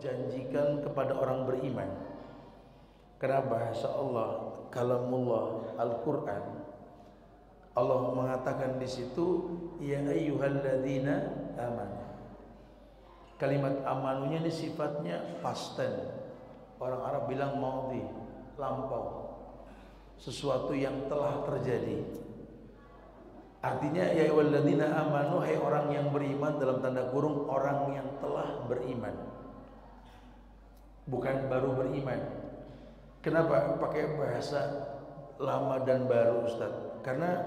janjikan kepada orang beriman. Karena bahasa Allah, kalamullah, Al-Quran, Allah mengatakan di situ, ya ayyuhalladzina amanu. Kalimat amanunya ini sifatnya past tense. Orang Arab bilang maudhi, lampau, sesuatu yang telah terjadi. Artinya ya ayyuhalladzina amanu, hai orang yang beriman, dalam tanda kurung orang yang telah beriman, bukan baru beriman. Kenapa pakai bahasa lama dan baru, Ustaz? Karena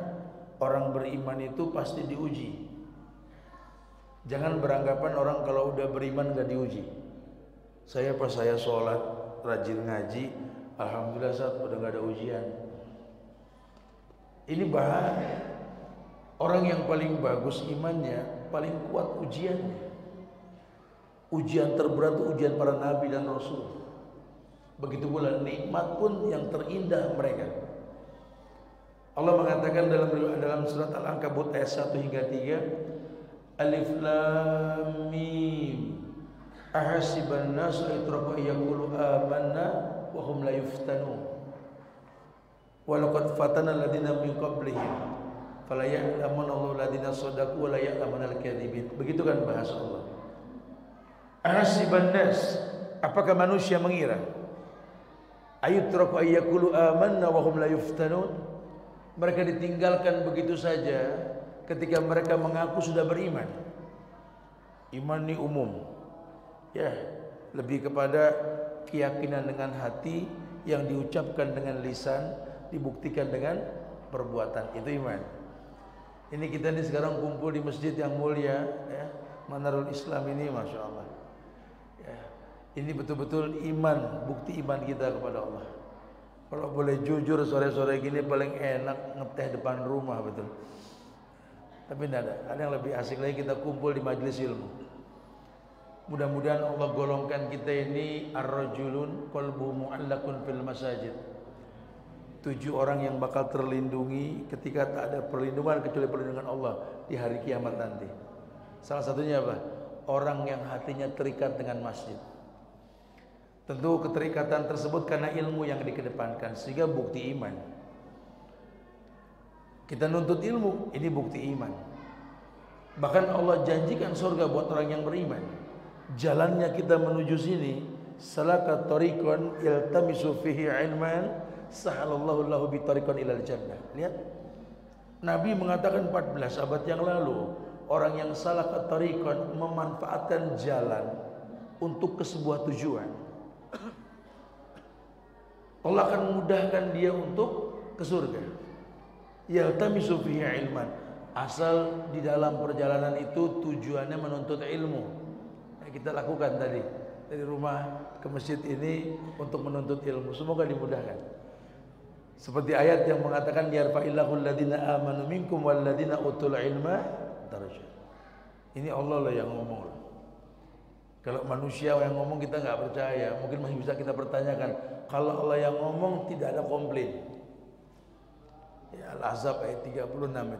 orang beriman itu pasti diuji. Jangan beranggapan orang kalau udah beriman gak diuji. Saya pas saya sholat, rajin ngaji, alhamdulillah Ustaz udah gak ada ujian. Ini bahaya. Orang yang paling bagus imannya, paling kuat ujiannya. Ujian terberat itu ujian para nabi dan rasul. Begitu pula nikmat pun yang terindah mereka. Allah mengatakan dalam surat Al-Ankabut ayat 1 hingga 3, Alif Lam Mim, ahasiban nasu ayyutraku yaqulu amanna wa hum la yuftanun. Wa laqad fatana alladziina min qablihim fala ya'lamanna Allahu alladziina shadaqu wa la ya'lamanna al-kadzibin. Begitu kan bahasa Allah. Ahasiban nas, apakah manusia mengira ayyutraku ayyaqulu amanna wa hum la yuftanun? Mereka ditinggalkan begitu saja ketika mereka mengaku sudah beriman. Iman ini umum, ya, lebih kepada keyakinan dengan hati yang diucapkan dengan lisan, dibuktikan dengan perbuatan, itu iman. Ini kita nih sekarang kumpul di masjid yang mulia, ya, Manarul Islam ini, masya Allah, ya. Ini betul-betul iman, bukti iman kita kepada Allah. Kalau boleh jujur, sore-sore gini paling enak ngeteh depan rumah, betul. Tapi tidak ada yang lebih asik lagi, kita kumpul di majelis ilmu. Mudah-mudahan Allah golongkan kita ini ar-rajulun qalbuhu mu'allaqun fil masajid. 7 orang yang bakal terlindungi ketika tak ada perlindungan kecuali perlindungan Allah di hari kiamat nanti. Salah satunya apa? Orang yang hatinya terikat dengan masjid. Tentu keterikatan tersebut karena ilmu yang dikedepankan, sehingga bukti iman. Kita nuntut ilmu, ini bukti iman. Bahkan Allah janjikan surga buat orang yang beriman. Jalannya kita menuju sini, salaka tariqan iltamisu fihi ilman, sahalallahu lahu bi tariqan ilal jannah. Lihat, Nabi mengatakan 14 abad yang lalu, orang yang salaka tariqan memanfaatkan jalan untuk ke sebuah tujuan, Allah akan memudahkan dia untuk ke surga. Yaltamisu fihi ilman, asal di dalam perjalanan itu tujuannya menuntut ilmu. Nah, kita lakukan tadi dari rumah ke masjid ini untuk menuntut ilmu. Semoga dimudahkan. Seperti ayat yang mengatakan yarfa'illahu alladziina aamanu minkum walladziina utul ilma darajat. Ini Allah lah yang ngomong. Kalau manusia yang ngomong kita nggak percaya, mungkin masih bisa kita pertanyakan. Kalau Allah yang ngomong tidak ada komplain. Ya, Al-Ahzab ayat 36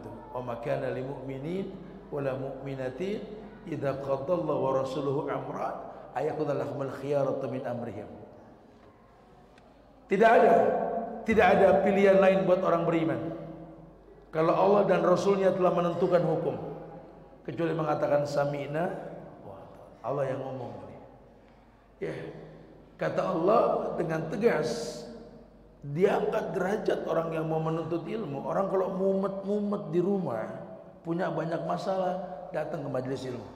itu. Wa ma kana lil mu'minin wala mu'minatin idza qadallahu wa rasuluhu amran ayakuna lahumul khiyaratu min amrihim. Tidak ada pilihan lain buat orang beriman. Kalau Allah dan Rasulnya telah menentukan hukum, kecuali mengatakan sami'na. Allah yang ngomong ini. Ya, kata Allah dengan tegas, diangkat derajat orang yang mau menuntut ilmu. Orang kalau mumet-mumet di rumah, punya banyak masalah, datang ke majelis ilmu,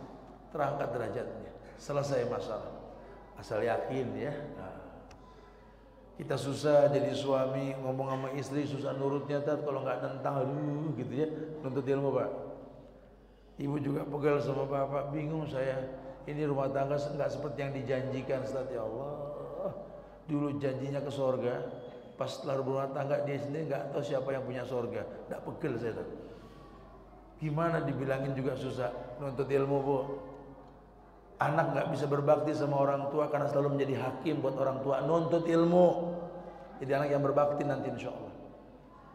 terangkat derajatnya, selesai masalah. Asal yakin, ya. Nah, kita susah jadi suami, ngomong sama istri susah nurutnya, kalau nggak nentang, aduh, gitu ya, nuntut ilmu, Pak. Ibu juga pegal sama bapak, bingung saya. Ini rumah tangga nggak seperti yang dijanjikan, Ustaz. Ya Allah, dulu janjinya ke sorga, pas setelah rumah tangga dia sendiri nggak tahu siapa yang punya sorga. Nggak pegel saya. Gimana dibilangin juga susah. Nuntut ilmu, Bu. Anak nggak bisa berbakti sama orang tua karena selalu menjadi hakim buat orang tua. Nuntut ilmu, jadi anak yang berbakti nanti insya Allah.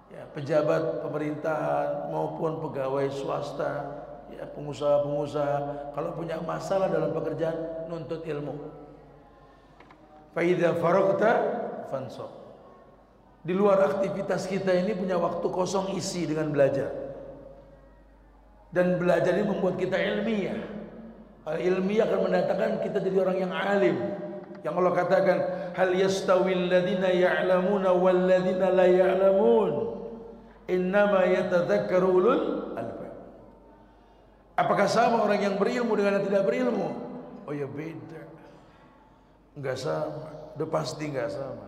Ya, pejabat pemerintahan maupun pegawai swasta, ya, pengusaha-pengusaha, kalau punya masalah dalam pekerjaan, nuntut ilmu. Fa idza faragta fansab. Di luar aktivitas kita ini punya waktu kosong isi dengan belajar. Dan belajar ini membuat kita ilmiah. Ilmiah akan mendatangkan kita jadi orang yang alim. Yang Allah katakan, hal yastawil ladzina ya'lamuna wal ladzina la ya'lamun. Innama yatadzakkaru ulul albab. Apakah sama orang yang berilmu dengan yang tidak berilmu? Oh ya beda. Enggak sama. Udah pasti enggak sama.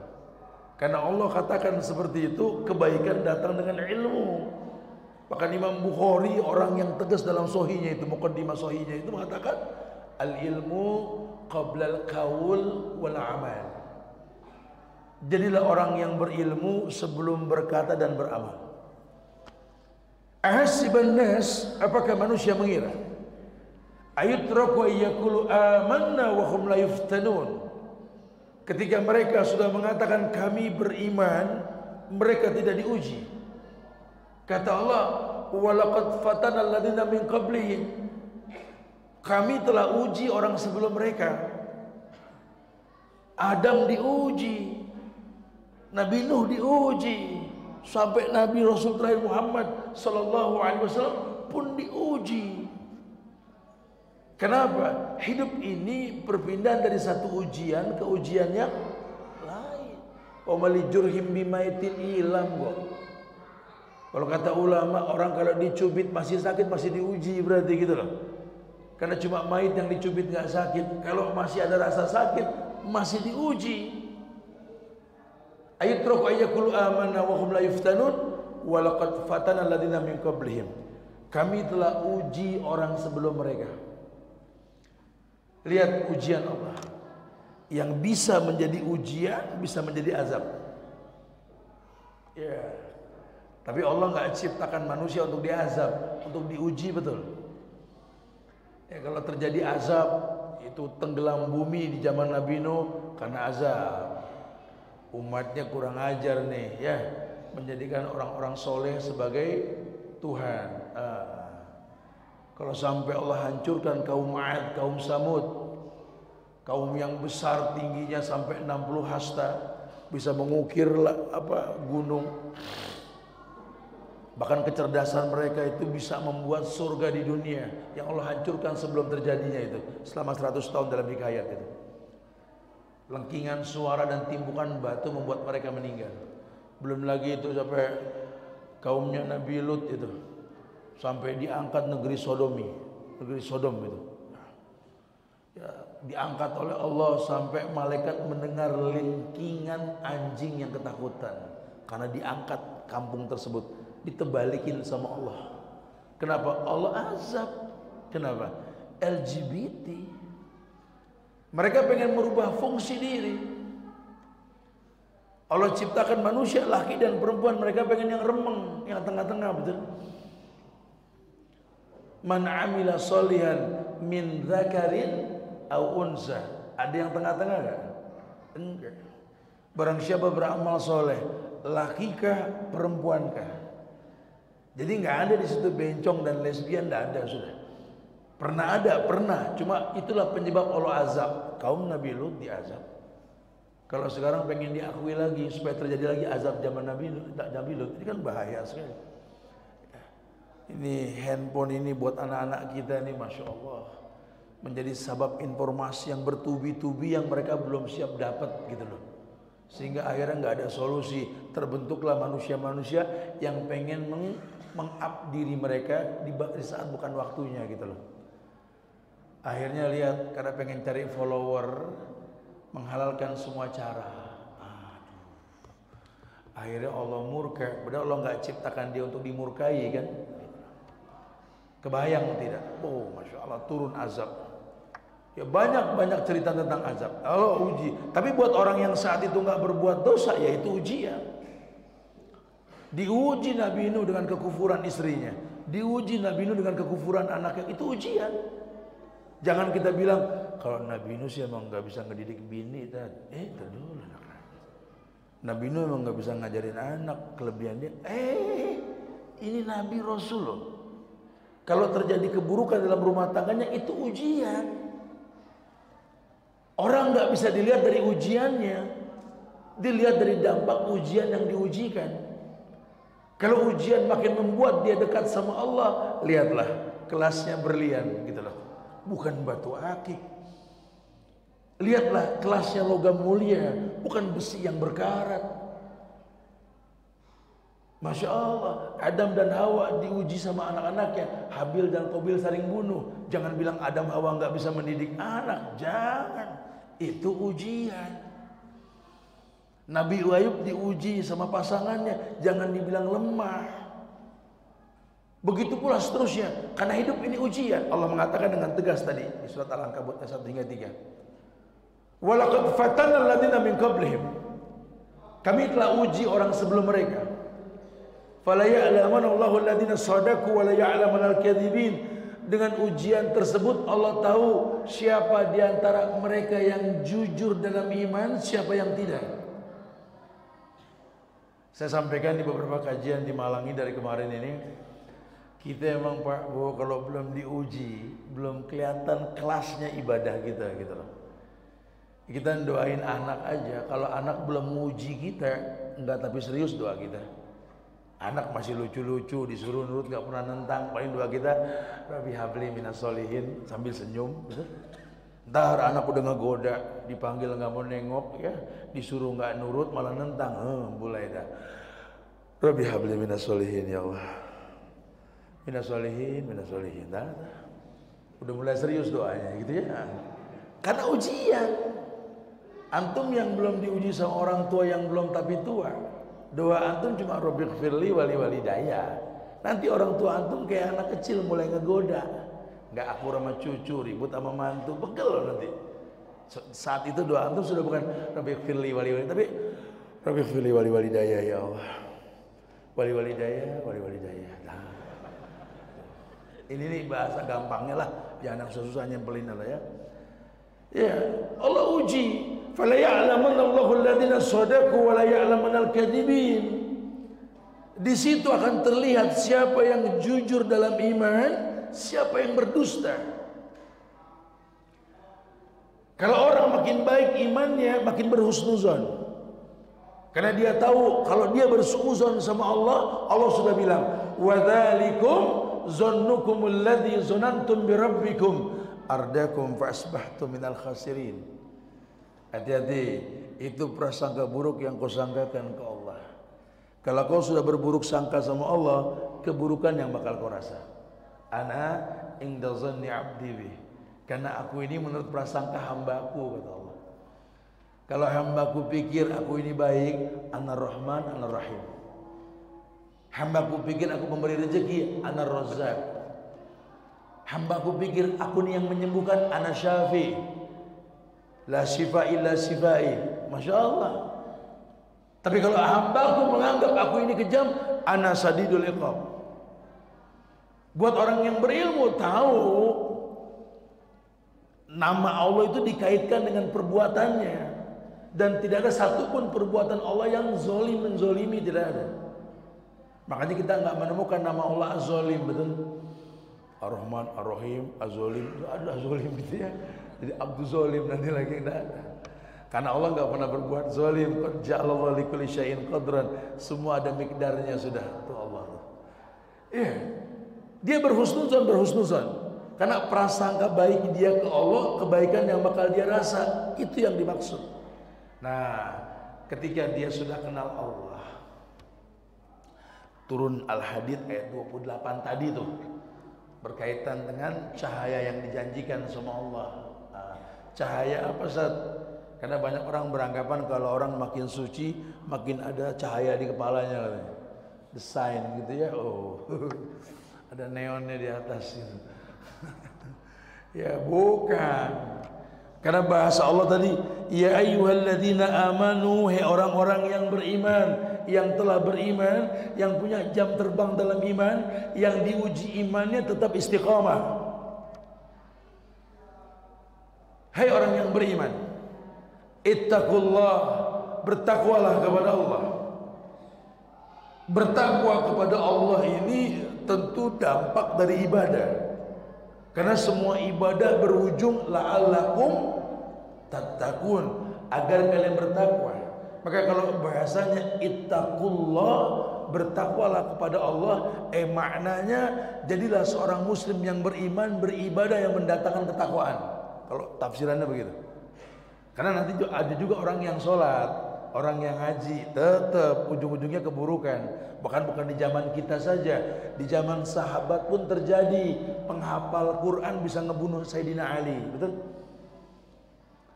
Karena Allah katakan seperti itu, kebaikan datang dengan ilmu. Bahkan Imam Bukhari, orang yang tegas dalam sahihnya itu, muqaddimah sahihnya itu mengatakan, al-ilmu qabla al-qaul wal amal. Jadilah orang yang berilmu sebelum berkata dan beramal. Ahasiban nas, apakah manusia mengira ayutraku ayyakulu amanna wa hum la yuftanun. Ketika mereka sudah mengatakan kami beriman, mereka tidak diuji. Kata Allah, walaqad fatana alladziina min qablihim. Kami telah uji orang sebelum mereka. Adam diuji, Nabi Nuh diuji, sampai Nabi Rasul terakhir Muhammad sallallahu alaihi wasallam pun diuji. Kenapa? Hidup ini perpindahan dari satu ujian ke ujian yang lain. Wa malijurhim bimaitin ilam kok. Kalau kata ulama, orang kalau dicubit masih sakit masih diuji berarti gitu loh. Karena cuma mayit yang dicubit nggak sakit. Kalau masih ada rasa sakit masih diuji. Ayutraku ayyakulu amanna wa hum la yuftanun wa laqad fatana alladziina min qablihim. Kami telah uji orang sebelum mereka. Lihat ujian Allah. Yang bisa menjadi ujian, bisa menjadi azab. Ya. Tapi Allah nggak ciptakan manusia untuk diazab, untuk diuji, betul. Ya, kalau terjadi azab, itu tenggelam bumi di zaman Nabi Nuh karena azab. Umatnya kurang ajar nih, ya, menjadikan orang-orang soleh sebagai Tuhan. Kalau sampai Allah hancurkan kaum Ad, kaum Samud, kaum yang besar tingginya sampai 60 hasta, bisa mengukir gunung. Bahkan kecerdasan mereka itu bisa membuat surga di dunia yang Allah hancurkan sebelum terjadinya itu, selama 100 tahun dalam hikayat itu. Lengkingan suara dan timbukan batu membuat mereka meninggal. Belum lagi itu sampai kaumnya Nabi Lut itu, sampai diangkat negeri Sodomi, negeri Sodom itu. Ya, diangkat oleh Allah sampai malaikat mendengar lengkingan anjing yang ketakutan karena diangkat kampung tersebut, ditebalikin sama Allah. Kenapa? Allah azab. Kenapa? LGBT. Mereka pengen merubah fungsi diri. Allah ciptakan manusia laki dan perempuan, mereka pengen yang remeng, yang tengah-tengah, betul. Man amila sholihan min dzakarin au unsa. Ada yang tengah-tengah enggak? Enggak. Barang siapa beramal soleh, lakikah, perempuankah? Jadi nggak ada di situ bencong dan lesbian, nggak ada sudah. Pernah ada, pernah. Cuma itulah penyebab Allah azab. Kaum Nabi Lut diazab. Kalau sekarang pengen diakui lagi supaya terjadi lagi azab zaman Nabi Lut, ini kan bahaya sekali. Ini handphone ini buat anak-anak kita ini, masya Allah, menjadi sebab informasi yang bertubi-tubi yang mereka belum siap dapat gitu loh. Sehingga akhirnya nggak ada solusi. Terbentuklah manusia-manusia yang pengen meng-up diri mereka di saat bukan waktunya gitu loh. Akhirnya lihat, karena pengen cari follower, menghalalkan semua cara. Akhirnya Allah murka. Padahal Allah nggak ciptakan dia untuk dimurkai kan? Kebayang tidak? Oh, masya Allah, turun azab. Ya banyak cerita tentang azab. Allah uji. Tapi buat orang yang saat itu nggak berbuat dosa, ya itu ujian. Diuji Nabi Nuh dengan kekufuran istrinya, diuji Nabi Nuh dengan kekufuran anaknya, itu ujian. Jangan kita bilang kalau Nabi Nuh sih emang nggak bisa ngedidik bini, dulu Nabi Nuh emang nggak bisa ngajarin anak, kelebihan dia. Ini Nabi Rasul loh. Kalau terjadi keburukan dalam rumah tangganya itu ujian. Orang nggak bisa dilihat dari ujiannya, dilihat dari dampak ujian yang diujikan. Kalau ujian makin membuat dia dekat sama Allah, lihatlah kelasnya berlian gitu loh, bukan batu akik. Lihatlah kelasnya logam mulia, bukan besi yang berkarat. Masya Allah, Adam dan Hawa diuji sama anak-anaknya. Habil dan Qabil saling bunuh. Jangan bilang Adam Hawa nggak bisa mendidik anak, jangan. Itu ujian. Nabi Ayub diuji sama pasangannya, jangan dibilang lemah. Begitu pula seterusnya, karena hidup ini ujian. Allah mengatakan dengan tegas tadi di surat Al-Ankabut 1 hingga 3. Walaqad fatanna alladziina min qablihim. Kami telah uji orang sebelum mereka. Fala ya'lamanna Allahu alladziina shadaku wa la ya'lamanna al-kadzibin. Dengan ujian tersebut Allah tahu siapa di antara mereka yang jujur dalam iman, siapa yang tidak. Saya sampaikan di beberapa kajian di Malangi dari kemarin ini, kita emang Pak Bu kalau belum diuji, belum kelihatan kelasnya ibadah kita gitu loh. Kita doain anak aja, kalau anak belum menguji kita, enggak tapi serius doa kita. Anak masih lucu-lucu, disuruh nurut, gak pernah nentang. Paling doa kita, Rabbi habli minas solihin, sambil senyum. Ntar anak udah ngegoda, dipanggil gak mau nengok, ya, disuruh gak nurut, malah nentang. Mulai dah. Rabbi habli minas solihin, ya Allah. Minas solihin, minas solihin. Dah. Udah mulai serius doanya, gitu ya. Karena ujian. Antum yang belum diuji sama orang tua yang belum tapi tua. Doa antum cuma Rabbighfirli wali walidayya. Nanti orang tua antum kayak anak kecil mulai ngegoda. Enggak akur sama cucu, ribut sama mantu, pegel nanti. Saat itu doa antum sudah bukan Rabbighfirli wali walidayya, tapi Rabbighfirli wali walidayya ya Allah. Wali walidayya, wali walidayya. Nah. Ini nih bahasa gampangnya lah, jangan yang susah nyempelin lah ya. Ya, Allah uji. Fala ya'lamanna Allahu alladziina shadaku wa la ya'lamanna al-kadzibin. Di situ akan terlihat siapa yang jujur dalam iman, siapa yang berdusta. Kalau orang makin baik imannya, makin berhusnuzon. Karena dia tahu kalau dia bersuzon sama Allah, Allah sudah bilang, "Wa dzalikum zannukumul ladzi zanantum bi rabbikum ardakum fa asbahtum minal khasirin." Hati-hati, itu prasangka buruk yang kau sangkakan ke Allah. Kalau kau sudah berburuk sangka sama Allah, keburukan yang bakal kau rasa. Ana inda zanni abdi bih. Karena aku ini menurut prasangka hambaku, kata Allah. Kalau hambaku pikir aku ini baik, ana Rahman, ana Rahim. Hambaku pikir aku memberi rezeki, ana Razzaq. Hambaku pikir aku ini yang menyembuhkan, ana Syafi. La syifa illa syifai. Masya Allah. Tapi kalau hambaku menganggap aku ini kejam, ana sadidul iqab. Buat orang yang berilmu tahu nama Allah itu dikaitkan dengan perbuatannya, dan tidak ada satupun perbuatan Allah yang zolim menzolimi, tidak ada. Makanya kita nggak menemukan nama Allah az-zolim, betul? Ar-Rahman, Ar-Rahim, Az-Zolim, ada Az-Zolim gitu ya. Jadi Abdul Zolim nanti lagi tidak ada. Karena Allah nggak pernah berbuat zolim. Qad ja'alallahu likulli syai'in qadran. Semua ada mikdarnya sudah. Itu Allah. Iya. Dia berhusnuzon. Karena prasangka baik dia ke Allah, kebaikan yang bakal dia rasa, itu yang dimaksud. Nah, ketika dia sudah kenal Allah, turun Al-Hadid ayat 28 tadi tuh, berkaitan dengan cahaya yang dijanjikan sama Allah. Cahaya apa Ustaz? Karena banyak orang beranggapan kalau orang makin suci makin ada cahaya di kepalanya, desain gitu ya. Oh, ada neonnya di atas gitu. Ya bukan. Karena bahasa Allah tadi, ya ayyuhalladzina amanu, hai orang-orang yang beriman, yang telah beriman, yang punya jam terbang dalam iman, yang diuji imannya tetap istiqamah. Hai orang yang beriman, ittaqullah, bertakwalah kepada Allah. Bertakwa kepada Allah ini tentu dampak dari ibadah. Karena semua ibadah berujung la'allakum tattaqun, agar kalian bertakwa. Maka kalau bahasanya ittaqullah, bertakwalah kepada Allah, maknanya jadilah seorang muslim yang beriman, beribadah yang mendatangkan ketakwaan. Kalau tafsirannya begitu. Karena nanti ada juga orang yang sholat, orang yang haji, tetap ujung-ujungnya keburukan. Bahkan bukan di zaman kita saja, di zaman sahabat pun terjadi. Penghafal Quran bisa ngebunuh Sayyidina Ali, betul?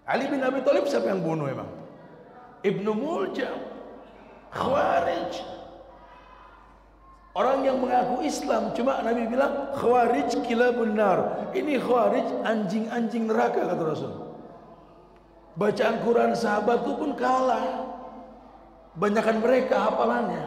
Ali bin Abi Thalib siapa yang bunuh emang? Ibnu Muljam, Khawarij. Orang yang mengaku Islam, cuma Nabi bilang Khawarij kilabun nar. Ini Khawarij anjing-anjing neraka, kata Rasul. Bacaan Quran sahabat itu pun kalah. Banyakan mereka hafalannya.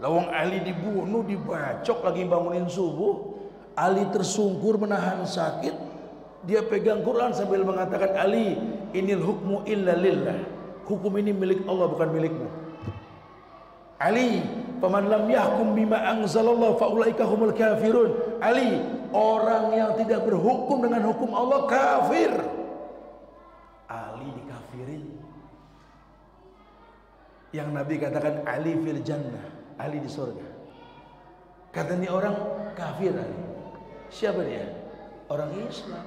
Lawang Ali dibunuh, dibacok lagi bangunin subuh. Ali tersungkur menahan sakit. Dia pegang Quran sambil mengatakan, Ali, inil hukmu illa lillah. Hukum ini milik Allah, bukan milikmu. Ali, faman lam yahkum bima anzalallah faulaika humul kafirun. Ali, orang yang tidak berhukum dengan hukum Allah kafir. Ali dikafirin. Yang Nabi katakan Ali fil jannah, Ali di surga. Kata ini orang kafir Ali. Siapa dia? Orang Islam.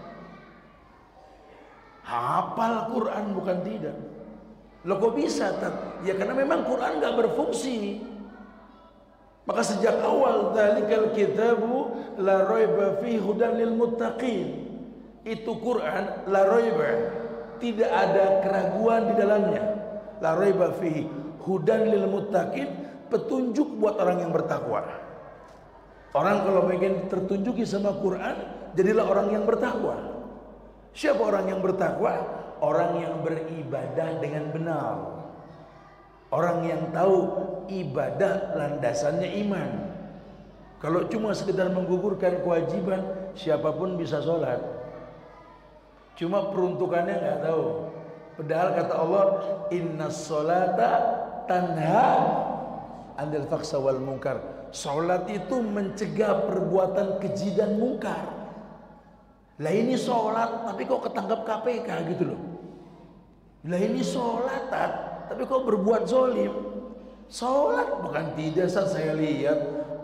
Hafal Quran bukan tidak. Loh kok bisa? Ya karena memang Quran nggak berfungsi. Maka sejak awal dzalikal kitabu la raiba fihi hudan lil muttaqin. Itu Quran la raiba, tidak ada keraguan di dalamnya. La raiba fihi hudan lil muttaqin, petunjuk buat orang yang bertakwa. Orang kalau pengen tertunjuki sama Quran, jadilah orang yang bertakwa. Siapa orang yang bertakwa? Orang yang beribadah dengan benar. Orang yang tahu ibadah landasannya iman. Kalau cuma sekedar menggugurkan kewajiban, siapapun bisa sholat. Cuma peruntukannya nggak tahu. Padahal kata Allah, innas sholata tanha anil fakhsha wal munkar. Sholat itu mencegah perbuatan keji dan mungkar. Lah ini sholat tapi kok ketangkap KPK gitu loh. Lah ini sholat tapi kok berbuat zolim. Sholat bukan tidak, saat saya lihat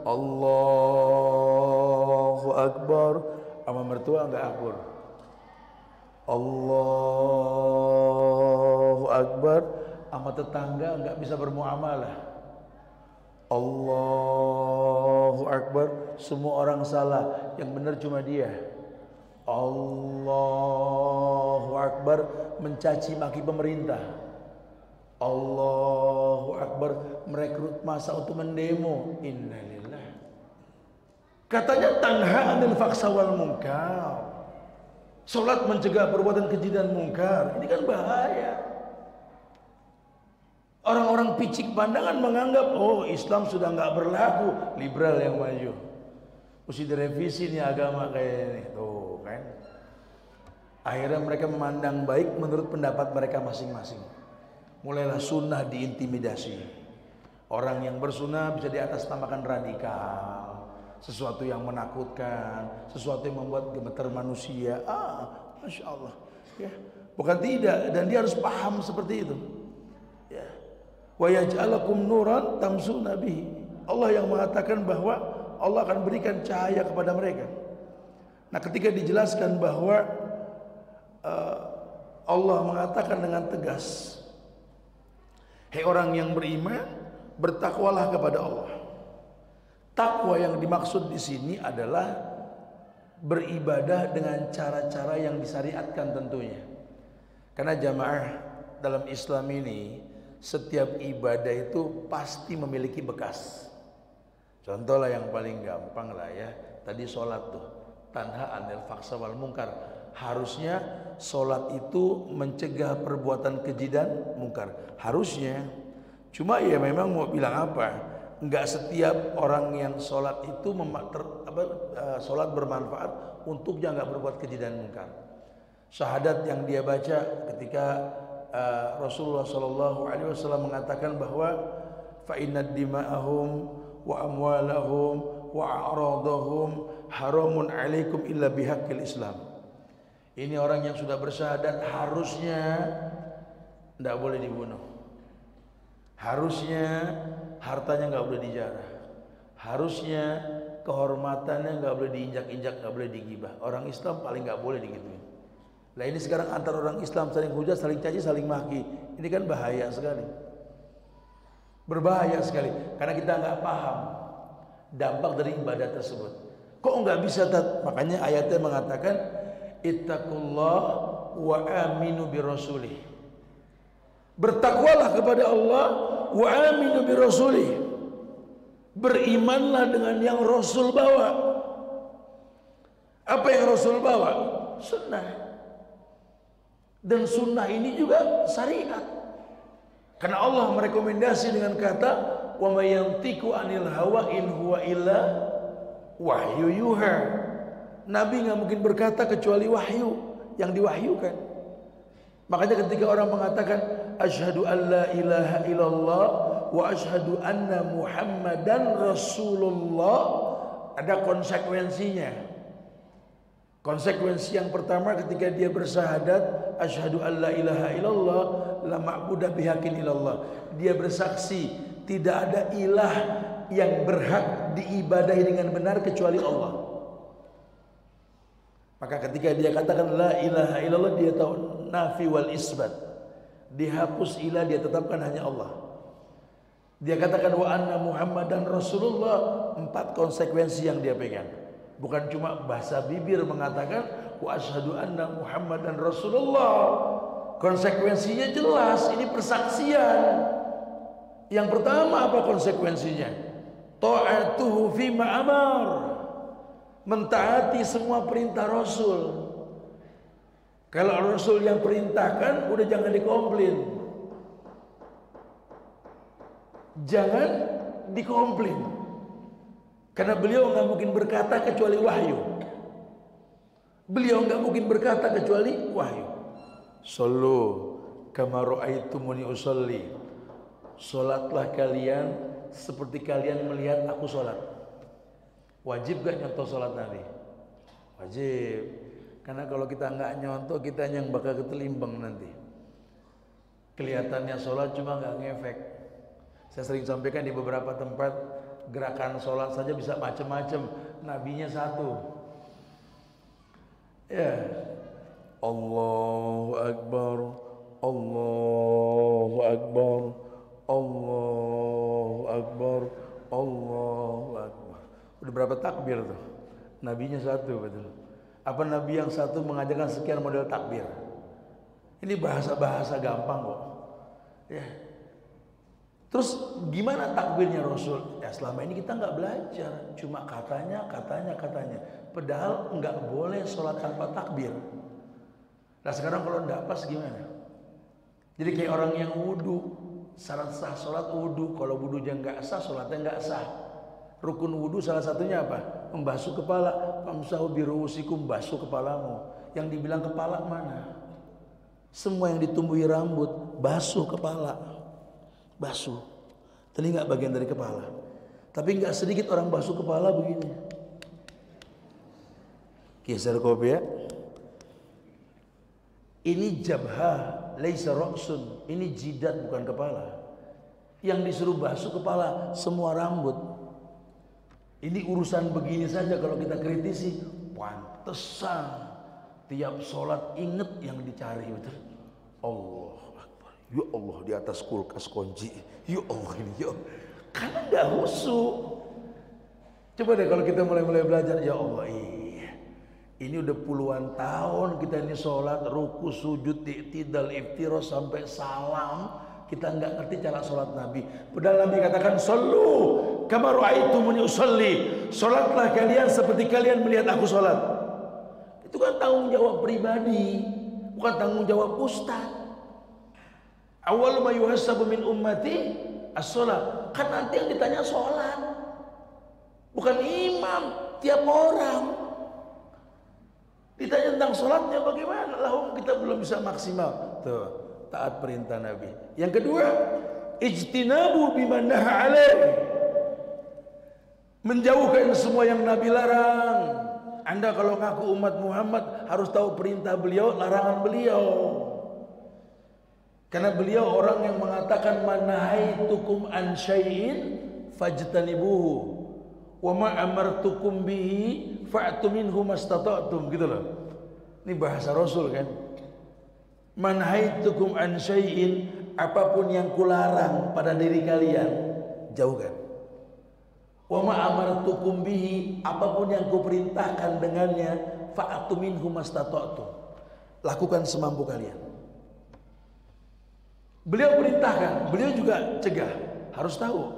Allahu Akbar sama mertua nggak akur. Allahu Akbar sama tetangga nggak bisa bermuamalah. Allahu Akbar, semua orang salah, yang benar cuma dia. Allahu Akbar, mencaci maki pemerintah. Allahu Akbar, merekrut massa untuk mendemo. Innalillah. Katanya tanha anil fakhsha wal munkar. Salat mencegah perbuatan keji dan mungkar. Ini kan bahaya. Orang-orang picik pandangan menganggap, oh Islam sudah nggak berlaku, liberal yang maju. Mesti direvisi nih agama kayak ini, tuh kan. Akhirnya mereka memandang baik menurut pendapat mereka masing-masing. Mulailah sunnah diintimidasi. Orang yang bersunnah bisa diatasnamakan radikal, sesuatu yang menakutkan, sesuatu yang membuat gemetar manusia. Masya Allah, ya, bukan tidak, dan dia harus paham seperti itu. Ya, wa yaj'alakum nuran tamsuna bihi. Allah yang mengatakan bahwa Allah akan berikan cahaya kepada mereka. Nah, ketika dijelaskan bahwa Allah mengatakan dengan tegas, hei orang yang beriman, bertakwalah kepada Allah. Takwa yang dimaksud di sini adalah beribadah dengan cara-cara yang disyariatkan tentunya. Karena jamaah dalam Islam ini, setiap ibadah itu pasti memiliki bekas. Contoh lah yang paling gampang lah ya, tadi sholat tuh, tanha anil fakhsha wal munkar. Harusnya sholat itu mencegah perbuatan keji dan mungkar. Harusnya. Cuma ya memang mau bilang apa? Enggak setiap orang yang sholat itu sholat bermanfaat untuknya enggak berbuat keji dan mungkar. Syahadat yang dia baca ketika Rasulullah SAW mengatakan bahwa fa innad dima'ahum wa amwalahum wa a'radahum haramun alaikum illa bihaqqil Islam. Ini orang yang sudah bersyahadat harusnya tidak boleh dibunuh. Harusnya hartanya nggak boleh dijarah. Harusnya kehormatannya nggak boleh diinjak-injak, nggak boleh digibah. Orang Islam paling nggak boleh digituin. Nah ini sekarang antar orang Islam saling hujat, saling caci, saling maki. Ini kan bahaya sekali. Berbahaya sekali karena kita nggak paham dampak dari ibadah tersebut. Kok nggak bisa? Makanya ayatnya mengatakan ittaqullah wa aminu bi rasulih. Bertakwalah kepada Allah wa aminu bi rasulih. Berimanlah dengan yang Rasul bawa. Apa yang Rasul bawa? Sunnah. Dan sunnah ini juga syariat. Karena Allah merekomendasi dengan kata wa may yantiqu anil hawa in huwa illa wahyu yuha. Nabi nggak mungkin berkata kecuali wahyu yang diwahyukan. Makanya ketika orang mengatakan asyhadu an la ilaha illallah wa asyhadu anna muhammadan rasulullah, ada konsekuensinya. Konsekuensi yang pertama ketika dia bersyahadat asyhadu an la ilaha illallah la ma'budu bihaqqin illallah. Dia bersaksi tidak ada ilah yang berhak diibadahi dengan benar kecuali Allah. Maka ketika dia katakan la ilaha illallah, dia tahu nafi wal isbat. Dihapus ilah, dia tetapkan hanya Allah. Dia katakan wa anna muhammadan rasulullah, 4 konsekuensi yang dia pegang. Bukan cuma bahasa bibir mengatakan wa asyhadu anna muhammadan rasulullah. Konsekuensinya jelas, ini persaksian. Yang pertama apa konsekuensinya? Ta'atuhu fima amar. Mentaati semua perintah Rasul. Kalau Rasul yang perintahkan, udah jangan dikomplain. Jangan dikomplain. Karena beliau nggak mungkin berkata kecuali wahyu. Beliau nggak mungkin berkata kecuali wahyu. Sallu kama ra'aitumuni usolli. Salatlah kalian seperti kalian melihat aku salat. Wajib gak nyontoh salat Nabi? Wajib. Karena kalau kita nggak nyontoh, kita yang bakal ketelimbang nanti. Kelihatannya salat cuma nggak ngefek. Saya sering sampaikan di beberapa tempat, gerakan sholat saja bisa macam-macam. Nabinya satu. Ya, Allahu Akbar, Allahu Akbar, Allahu Akbar, Allahu Akbar. Udah berapa takbir tuh? Nabinya satu, betul. Apa Nabi yang satu mengajarkan sekian model takbir? Ini bahasa-bahasa gampang kok. Ya. Terus gimana takbirnya Rasul? Ya selama ini kita nggak belajar, cuma katanya. Padahal nggak boleh sholat tanpa takbir. Nah sekarang kalau nggak pas gimana? Jadi kayak orang yang wudhu, syarat sah sholat wudhu. Kalau wudhunya nggak sah, sholatnya nggak sah. Rukun wudhu salah satunya apa? Membasuh kepala. Famsahu biruusikum, basuh kepalamu. Yang dibilang kepala mana? Semua yang ditumbuhi rambut, basuh kepala. Basuh telinga bagian dari kepala. Tapi nggak sedikit orang basuh kepala begini. Geser kopi ya. Ini jabha, laisa ra'sun. Ini jidat bukan kepala. Yang disuruh basuh kepala semua rambut. Ini urusan begini saja kalau kita kritisi, pantesan tiap sholat inget yang dicari, betul. Allah. Ya Allah, di atas kulkas kunci. Ya Allah ini, ya Allah. Karena nggak khusyuk. Coba deh kalau kita mulai belajar, ya Allah, ini udah puluhan tahun kita ini sholat, ruku, sujud, i'tidal, iftiroh sampai salam, kita nggak ngerti cara sholat Nabi. Padahal Nabi katakan, sallu kama ra'aitumuni usolli. Sholatlah kalian seperti kalian melihat aku sholat. Itu kan tanggung jawab pribadi, bukan tanggung jawab ustaz. Awal ma yuhasabu min ummati as-sholat. Kan nanti yang ditanya sholat, bukan imam. Tiap orang ditanya tentang sholatnya bagaimana. Lah kita belum bisa maksimal. Tuh, taat perintah Nabi. Yang kedua, ijtinabu biman naha alaih. Menjauhkan semua yang Nabi larang. Anda kalau ngaku umat Muhammad harus tahu perintah beliau, larangan beliau. Karena beliau orang yang mengatakan manahaitukum an syai'in fajtanibuhu wa ma amartukum bihi fa'tu minhu mastata'tum, gitu loh. Ini bahasa Rasul kan. Manhaitukum an syai'in, apapun yang kularang pada diri kalian, jauhkan. Wa ma amartukum bihi, apapun yang kuperintahkan dengannya, fa'tu minhu mastata'tum, lakukan semampu kalian. Beliau perintahkan, beliau juga cegah, harus tahu.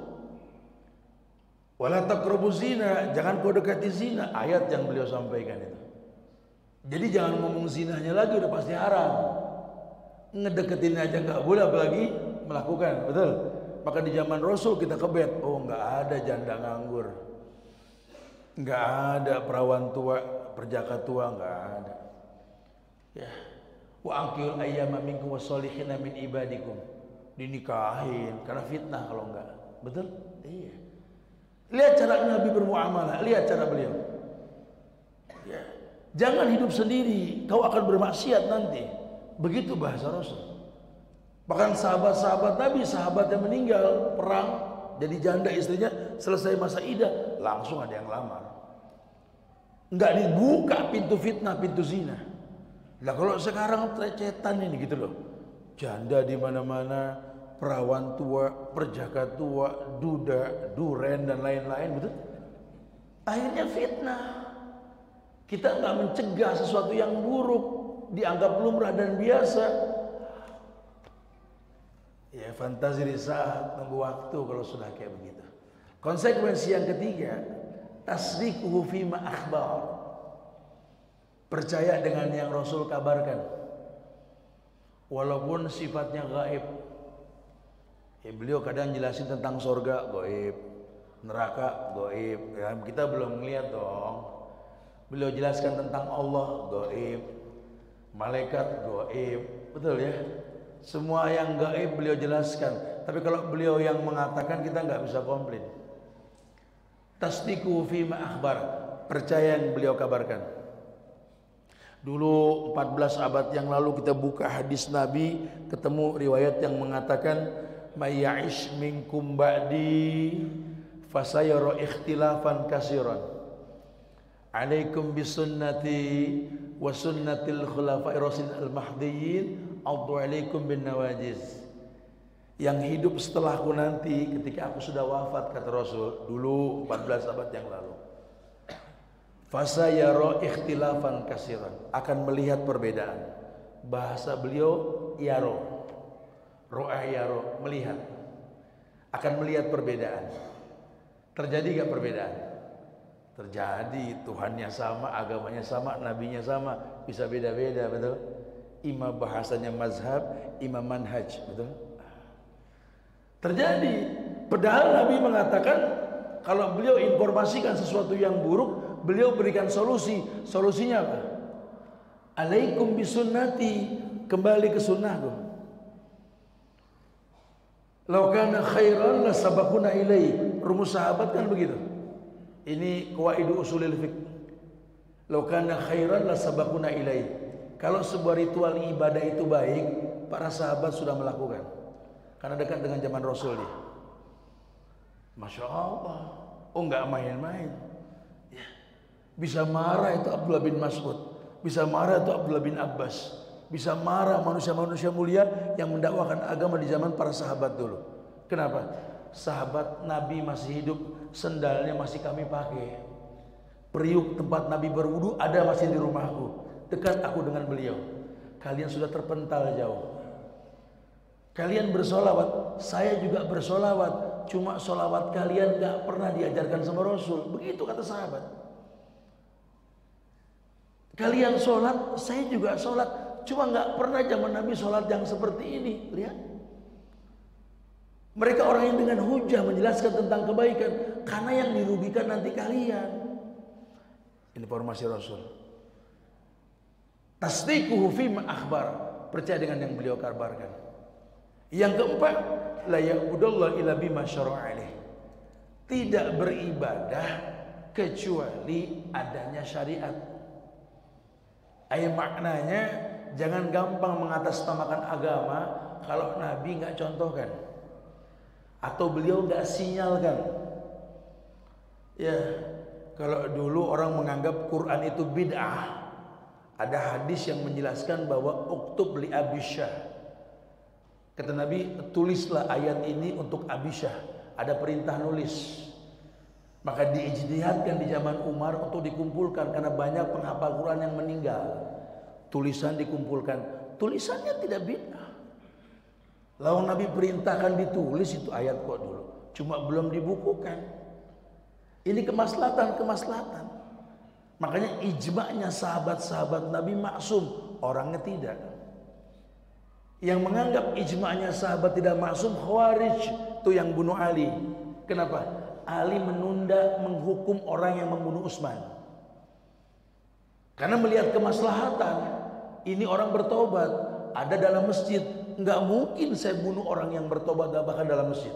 Wala taqrabuz zina, jangan kau dekati zina, ayat yang beliau sampaikan itu. Jadi jangan ngomong zinanya lagi, udah pasti haram. Ngedeketin aja nggak boleh, apalagi melakukan, betul. Maka di zaman Rasul kita kebet, oh nggak ada janda nganggur, nggak ada perawan tua, perjaka tua, nggak ada. Ya, wa angkil ayyama minkum wassolihina min ibadikum, dinikahin karena fitnah kalau nggak, betul? Iya. Lihat cara Nabi bermuamalah, lihat cara beliau. Ya. Jangan hidup sendiri, kau akan bermaksiat nanti. Begitu bahasa Rasul. Bahkan sahabat-sahabat Nabi, sahabat yang meninggal perang jadi janda istrinya, selesai masa iddah langsung ada yang lamar. Nggak dibuka pintu fitnah, pintu zina. Nah kalau sekarang trecetan ini gitu loh, janda di mana-mana, perawan tua, perjaka tua, duda, duren dan lain-lain, betul? Akhirnya fitnah. Kita nggak mencegah sesuatu yang buruk, dianggap lumrah dan biasa. Ya fantasi di saat tunggu waktu kalau sudah kayak begitu. Konsekuensi yang ketiga, tasdiquhu fima akhbar. Percaya dengan yang Rasul kabarkan, walaupun sifatnya gaib. Ya, beliau kadang jelasin tentang surga, gaib, neraka, gaib. Ya, kita belum melihat dong. Beliau jelaskan tentang Allah, gaib, malaikat, gaib, betul ya? Semua yang gaib beliau jelaskan. Tapi kalau beliau yang mengatakan, kita nggak bisa komplain. Tasdiquhu fima akhbar, percaya yang beliau kabarkan. Dulu 14 abad yang lalu kita buka hadis Nabi, ketemu riwayat yang mengatakan may ya'ish minkum ba'di fasayara ikhtilafan katsiran. Alaikum bisunnati wa sunnatil khulafa'ir rasyidin al-mahdiyyin, addu alaikum bin nawajiz. Yang hidup setelahku nanti ketika aku sudah wafat, kata Rasul dulu 14 abad yang lalu, fasayara ikhtilafan katsiran, akan melihat perbedaan. Bahasa beliau yaro, ro'ah yaro, melihat, akan melihat perbedaan. Terjadi gak perbedaan? Terjadi. Tuhannya sama, agamanya sama, nabinya sama, bisa beda-beda, betul? Imam bahasanya mazhab, imam manhaj, betul? Terjadi. Padahal Nabi mengatakan kalau beliau informasikan sesuatu yang buruk, beliau berikan solusi. Solusinya apa? Alaikum bisunnati, kembali ke sunnahku. Lau kana khairan la sabaquna ilaihi. Rumus sahabat kan begitu. Ini qawaidu usulil fiqh. Lau kana khairan la sabaquna ilaihi. Kalau sebuah ritual ibadah itu baik, para sahabat sudah melakukan. Karena dekat dengan zaman Rasul dia. Masya Allah. Oh enggak main-main. Ya. Bisa marah itu Abdullah bin Mas'ud, bisa marah itu Abdullah bin Abbas, bisa marah manusia-manusia mulia yang mendakwakan agama di zaman para sahabat dulu. Kenapa? Sahabat Nabi masih hidup, sendalnya masih kami pakai, periuk tempat Nabi berwudu ada masih di rumahku, dekat aku dengan beliau. Kalian sudah terpental jauh. Kalian bersolawat, saya juga bersolawat, cuma solawat kalian gak pernah diajarkan sama Rasul. Begitu kata sahabat. Kalian sholat, saya juga sholat, cuma gak pernah zaman Nabi sholat yang seperti ini. Lihat, mereka orang yang dengan hujah menjelaskan tentang kebaikan, karena yang dirugikan nanti kalian. Informasi Rasul. Tasdiquhu fima akhbar, percaya dengan yang beliau kabarkan. Yang keempat, la ya'budallah illa bima syara'a alaih. Tidak beribadah kecuali adanya syariat. Maknanya jangan gampang mengatasnamakan agama kalau Nabi nggak contohkan atau beliau nggak sinyalkan. Ya, kalau dulu orang menganggap Quran itu bid'ah, ada hadis yang menjelaskan bahwa uktub li Abisyah. Kata Nabi, tulislah ayat ini untuk Abisyah. Ada perintah nulis. Maka diijtihadkan di zaman Umar untuk dikumpulkan karena banyak penghafal Quran yang meninggal. Tulisan dikumpulkan. Tulisannya tidak bid'ah. Lalu Nabi perintahkan ditulis itu ayat kok dulu. Cuma belum dibukukan. Ini kemaslahatan. Makanya ijma'nya sahabat-sahabat Nabi maksum, orangnya tidak. Yang menganggap ijma'nya sahabat tidak maksum Khawarij, itu yang bunuh Ali. Kenapa? Ali menunda menghukum orang yang membunuh Utsman. Karena melihat kemaslahatan, ini orang bertobat, ada dalam masjid, nggak mungkin saya bunuh orang yang bertobat bahkan dalam masjid.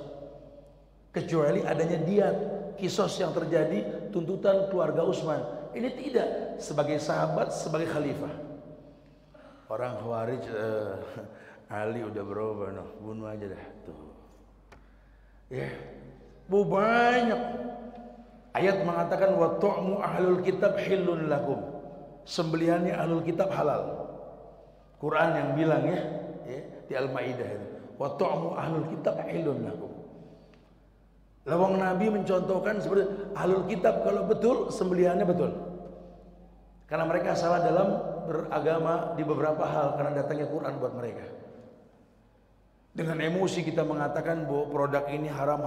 Kecuali adanya diat, kisos yang terjadi, tuntutan keluarga Utsman. Ini tidak, sebagai sahabat, sebagai khalifah. Orang Khawarij, Ali udah berubah, no, bunuh aja dah tuh. Ya, banyak ayat mengatakan wa tu'mu ahlul kitab hillun lakum. Sembelihannya ahlul kitab halal. Quran yang bilang ya di Al-Maidah itu. Wa tu'mu ahlul kitab hillun lakum. Lawang Nabi mencontohkan seperti ahlul kitab kalau betul sembelihannya betul. Karena mereka salah dalam beragama di beberapa hal karena datangnya Quran buat mereka. Dengan emosi kita mengatakan bahwa produk ini haram.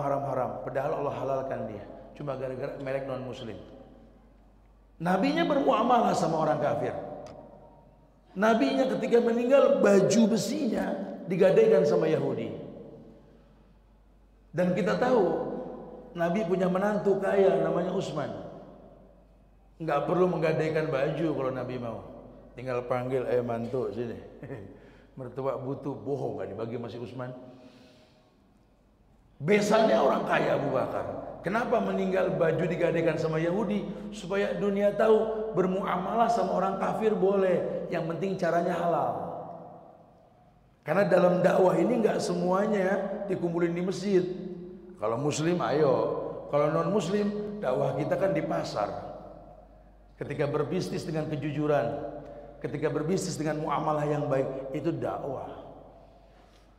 Padahal Allah halalkan dia. Cuma gara-gara merek non muslim. Nabinya bermuamalah sama orang kafir. Nabinya ketika meninggal baju besinya digadaikan sama Yahudi. Dan kita tahu Nabi punya menantu kaya namanya Utsman. Nggak perlu menggadaikan baju kalau Nabi mau. Tinggal panggil mantu sini. Mertua butuh, bohong gak dibagi masih Utsman. Besannya orang kaya Abu Bakar. Kenapa meninggal baju digadaikan sama Yahudi? Supaya dunia tahu bermuamalah sama orang kafir boleh, yang penting caranya halal. Karena dalam dakwah ini nggak semuanya dikumpulin di masjid. Kalau muslim ayo, kalau non muslim dakwah kita kan di pasar. Ketika berbisnis dengan kejujuran, ketika berbisnis dengan muamalah yang baik, itu dakwah.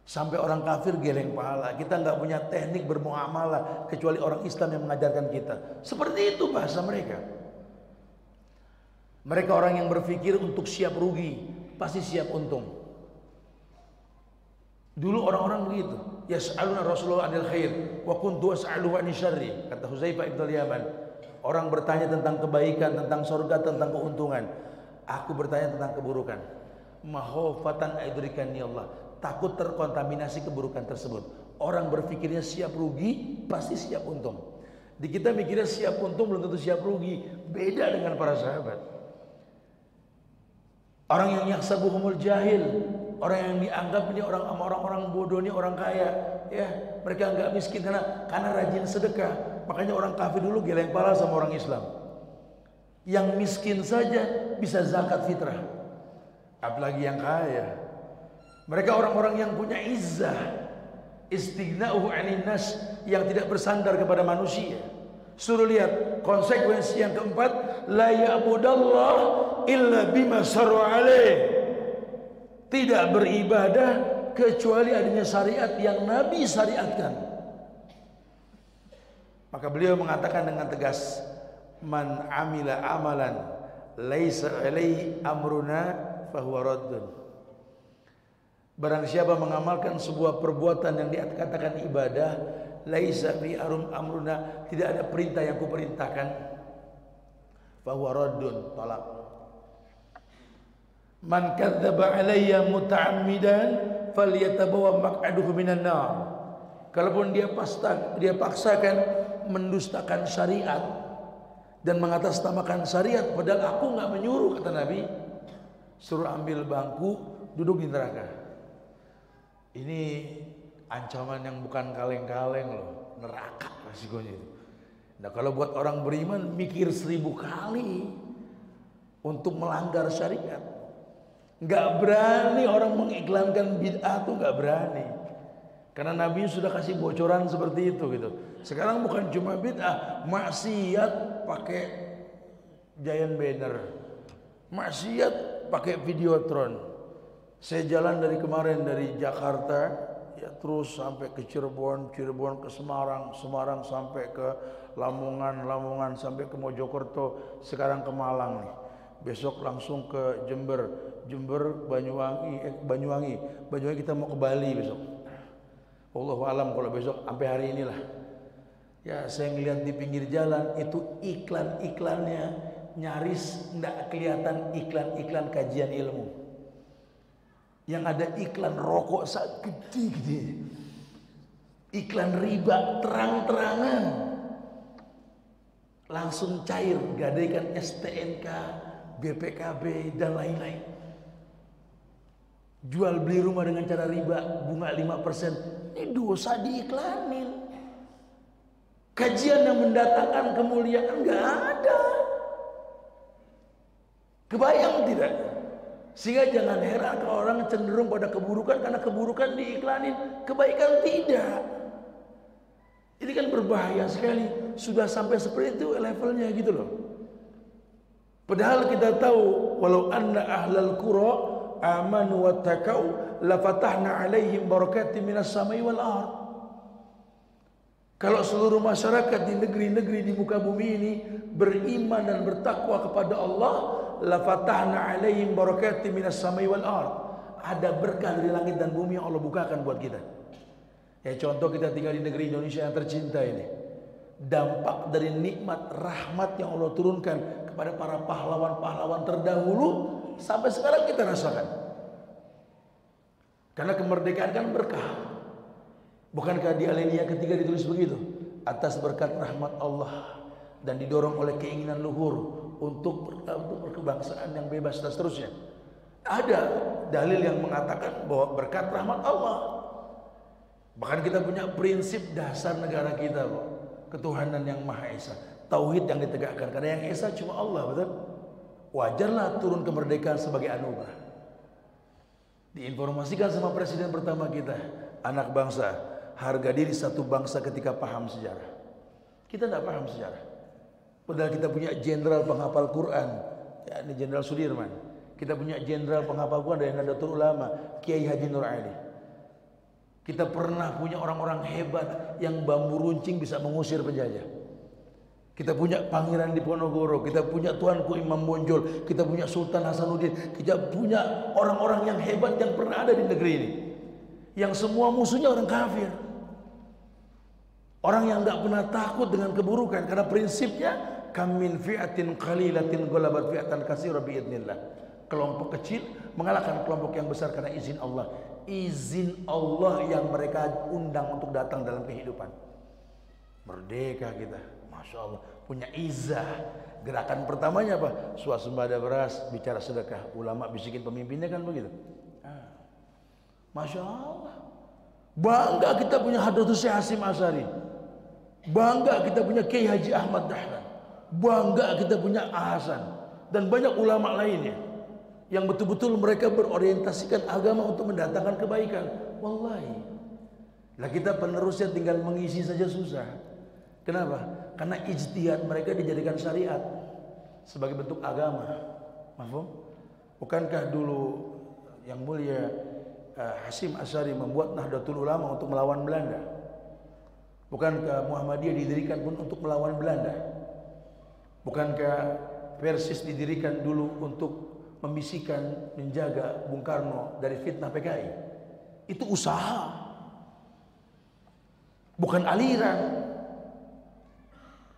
Sampai orang kafir geleng pahala. Kita nggak punya teknik bermuamalah kecuali orang Islam yang mengajarkan kita. Seperti itu bahasa mereka. Mereka orang yang berpikir untuk siap rugi, pasti siap untung. Dulu orang-orang begitu. Yas'aluna Rasulullah anil khair wa kuntu as'aluhu anil syarri. Kata Huzaifah ibn al-Yaman. Orang bertanya tentang kebaikan, tentang surga, tentang keuntungan. Aku bertanya tentang keburukan. Mahofatan aidrikani Allah. Takut terkontaminasi keburukan tersebut. Orang berpikirnya siap rugi, pasti siap untung. Di kita mikirnya siap untung belum tentu siap rugi. Beda dengan para sahabat. Orang yang yahsabuhumul jahil, orang yang dianggap ini orang bodoh, ini orang kaya, ya mereka enggak miskin karena rajin sedekah. Makanya orang kafir dulu geleng pala sama orang Islam. Yang miskin saja bisa zakat fitrah, apalagi yang kaya. Mereka orang-orang yang punya izzah, istighna'uhu 'anil nas, yang tidak bersandar kepada manusia. Suruh lihat konsekuensi yang keempat, la ya'budallah illa bima syar'a alaih. Tidak beribadah kecuali adanya syariat yang Nabi syariatkan. Maka beliau mengatakan dengan tegas, man amila amalan laisa alaihi amruna fahuwa raddun. Barang siapa mengamalkan sebuah perbuatan yang dikatakan ibadah, laisa fi amruna, tidak ada perintah yang kuperintahkan, fahuwa raddun, tolak. Man kadzdzaba alayya muta'ammidan falyatabawa maq'aduhu minan nar. Kalaupun dia paksakan mendustakan syariat dan mengatasnamakan syariat, padahal aku nggak menyuruh, kata Nabi, suruh ambil bangku, duduk di neraka. Ini ancaman yang bukan kaleng-kaleng loh, neraka resikonya itu. Nah kalau buat orang beriman mikir 1000 kali untuk melanggar syariat. Nggak berani orang mengiklankan bid'ah tuh, nggak berani. Karena Nabi sudah kasih bocoran seperti itu gitu. Sekarang bukan cuma bid'ah, maksiat pakai giant banner, maksiat pakai videotron. Saya jalan dari kemarin dari Jakarta ya terus sampai ke Cirebon, Cirebon ke Semarang, Semarang sampai ke Lamongan, Lamongan sampai ke Mojokerto, sekarang ke Malang nih. Besok langsung ke Jember, Jember Banyuwangi, Banyuwangi kita mau ke Bali besok. Wallahu alam kalau besok sampai hari inilah. Ya saya ngeliat di pinggir jalan itu iklan-iklannya nyaris enggak kelihatan iklan-iklan kajian ilmu. Yang ada iklan rokok gede-gede, iklan riba terang-terangan, langsung cair, gadaikan STNK, BPKB dan lain-lain. Jual beli rumah dengan cara riba, bunga 5%, ini dosa diiklanin. Kajian yang mendatangkan kemuliaan nggak ada. Kebayang tidak? Sehingga jangan heran kalau orang cenderung pada keburukan karena keburukan diiklanin, kebaikan tidak. Ini kan berbahaya sekali. Sudah sampai seperti itu levelnya gitu loh. Padahal kita tahu walau anna ahlal qura amanu wattaqau lafatahna alaihim barakatim minas samai wal ard. Kalau seluruh masyarakat di negeri-negeri di muka bumi ini beriman dan bertakwa kepada Allah, lafatahna alaihim barakatim minas samai wal ard. Ada berkah dari langit dan bumi yang Allah bukakan buat kita. Ya contoh kita tinggal di negeri Indonesia yang tercinta ini. Dampak dari nikmat rahmat yang Allah turunkan kepada para pahlawan-pahlawan terdahulu sampai sekarang kita rasakan. Karena kemerdekaan kan berkah. Bukankah di alinea ketiga ditulis begitu? Atas berkat rahmat Allah dan didorong oleh keinginan luhur untuk berkebangsaan yang bebas dan seterusnya. Ada dalil yang mengatakan bahwa berkat rahmat Allah. Bahkan kita punya prinsip dasar negara kita loh, ketuhanan yang Maha Esa, tauhid yang ditegakkan. Karena yang Esa cuma Allah, betul? Wajarlah turun kemerdekaan sebagai anugerah. Diinformasikan sama presiden pertama kita, anak bangsa, harga diri satu bangsa ketika paham sejarah. Kita tidak paham sejarah. Padahal kita punya jenderal penghafal Quran, ya, ini Jenderal Sudirman. Kita punya jenderal penghafal Quran dari Nahdlatul Ulama, Kiai Haji Nur Ali. Kita pernah punya orang-orang hebat yang bambu runcing bisa mengusir penjajah. Kita punya Pangeran Diponegoro, kita punya Tuanku Imam Bonjol, kita punya Sultan Hasanuddin, kita punya orang-orang yang hebat yang pernah ada di negeri ini. Yang semua musuhnya orang kafir. Orang yang tidak pernah takut dengan keburukan karena prinsipnya kam min fi'atin qalilatin ghalabat fi'atan katsira biidznillah. Kelompok kecil mengalahkan kelompok yang besar karena izin Allah. Izin Allah yang mereka undang untuk datang dalam kehidupan. Merdeka kita, Masya Allah, punya izah. Gerakan pertamanya apa? Swasembada beras, bicara sedekah. Ulama bisikin pemimpinnya kan begitu. Masya Allah. Bangga kita punya Hadratus Syekh Hasyim Asy'ari. Bangga kita punya Kiai Haji Ahmad Dahlan. Bangga kita punya Hasan dan banyak ulama lainnya yang betul-betul mereka berorientasikan agama untuk mendatangkan kebaikan. Wallahi. Lah kita penerusnya tinggal mengisi saja susah. Kenapa? Karena ijtihad mereka dijadikan syariat sebagai bentuk agama. Mafhum? Bukankah dulu yang mulia Hasyim Asy'ari membuat Nahdlatul Ulama untuk melawan Belanda? Bukankah Muhammadiyah didirikan pun untuk melawan Belanda? Bukankah Persis didirikan dulu untuk membisikkan, menjaga Bung Karno dari fitnah PKI? Itu usaha, bukan aliran.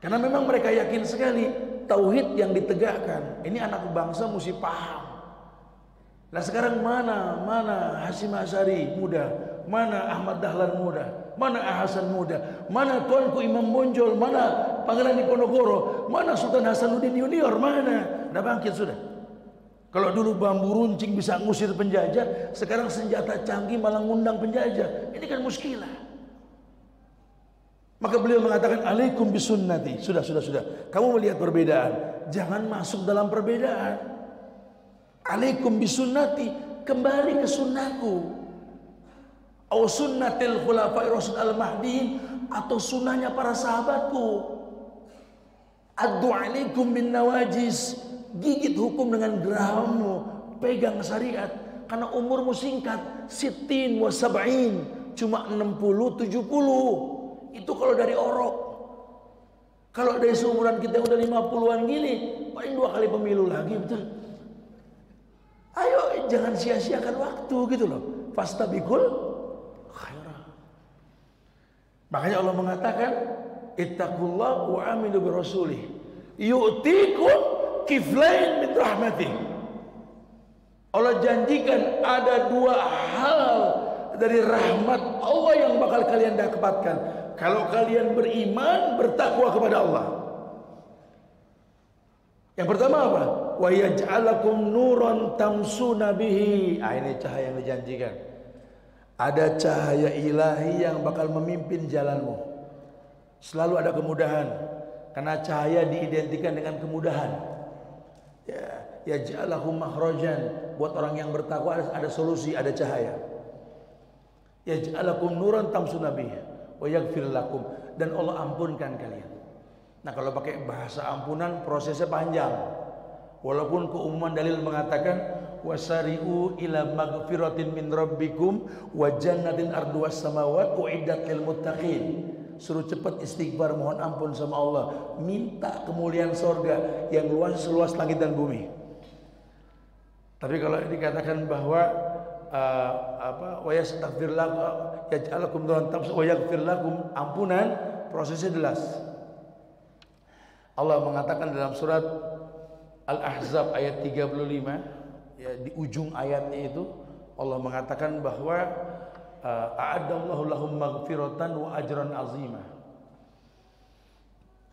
Karena memang mereka yakin sekali tauhid yang ditegakkan. Ini anak bangsa mesti paham. Nah sekarang mana Hasyim Asy'ari muda, mana Ahmad Dahlan muda, mana Hasan muda, mana Tuanku Imam Bonjol, mana Pangeran Diponegoro, mana Sultan Hasanuddin Junior, mana? Udah bangkit sudah. Kalau dulu bambu runcing bisa ngusir penjajah, sekarang senjata canggih malah ngundang penjajah. Ini kan muskilah. Maka beliau mengatakan alaikum bisunnati. Sudah. Kamu melihat perbedaan, jangan masuk dalam perbedaan. Alaikum bisunnati, kembali ke sunnahku. Au sunnatil khulafai rasyidin al-mahdiin, atau sunnahnya para sahabatku. Addu alaikum bin nawajis, gigit hukum dengan gerahammu, pegang syariat. Karena umurmu singkat, sittin wa sab'in, cuma 60 70. Itu kalau dari orok. Kalau dari seumuran kita udah 50-an gini, paling 2 kali pemilu lagi, betul. Ayo jangan sia-siakan waktu gitu loh. Fastabiqul khairat. Makanya Allah mengatakan, ittaqullah wa aminu bi rasulih yu'tikum kiflain min rahmatih. Allah janjikan ada 2 hal dari rahmat Allah yang bakal kalian dapatkan kalau kalian beriman, bertakwa kepada Allah. Yang pertama apa? Wa yaj'alakum nuran tamsuna bihi. Ini cahaya yang dijanjikan. Ada cahaya ilahi yang bakal memimpin jalanmu. Selalu ada kemudahan, karena cahaya diidentikan dengan kemudahan. Ya, yaj'alakum makhrajan. Buat orang yang bertakwa ada solusi, ada cahaya. Yaj'alakum nuran tamsuna bihi wa yaghfir lakum, dan Allah ampunkan kalian. Nah, kalau pakai bahasa ampunan prosesnya panjang. Walaupun keumuman dalil mengatakan wasari'u ila maghfiratin min rabbikum wa jannatin arduwas samawat uiddat lil muttaqin. Suruh cepat istighfar, mohon ampun sama Allah, minta kemuliaan surga yang luas seluas langit dan bumi. Tapi kalau dikatakan bahwa wa yastaghfir lakum yaj'alakum nuran tamsuna wa yaghfir lakum, ampunan, prosesnya jelas. Allah mengatakan dalam surat Al-Ahzab ayat 35, ya, di ujung ayatnya itu Allah mengatakan bahwa a'adallahu lahum maghfiratan wa ajran azima.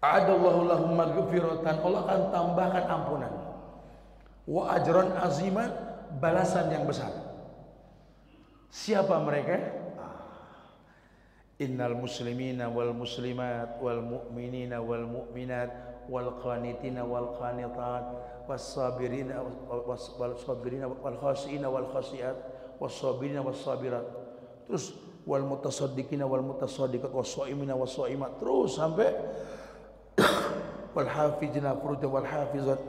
A'adallahu lahum maghfiratan, Allah akan tambahkan ampunan, wa ajran azima, balasan yang besar. Siapa mereka? Innal muslimina wal muslimat wal mu'minina wal mu'minat wal qanitina wal qanitat was sabirina wal sabirina wal khashiina wal khashiat was sabirina was sabirat, terus wal mutasaddiqina wal mutasaddiqat was shaimina was shaimat, terus sampai wal hafizina furujahum wal hafizat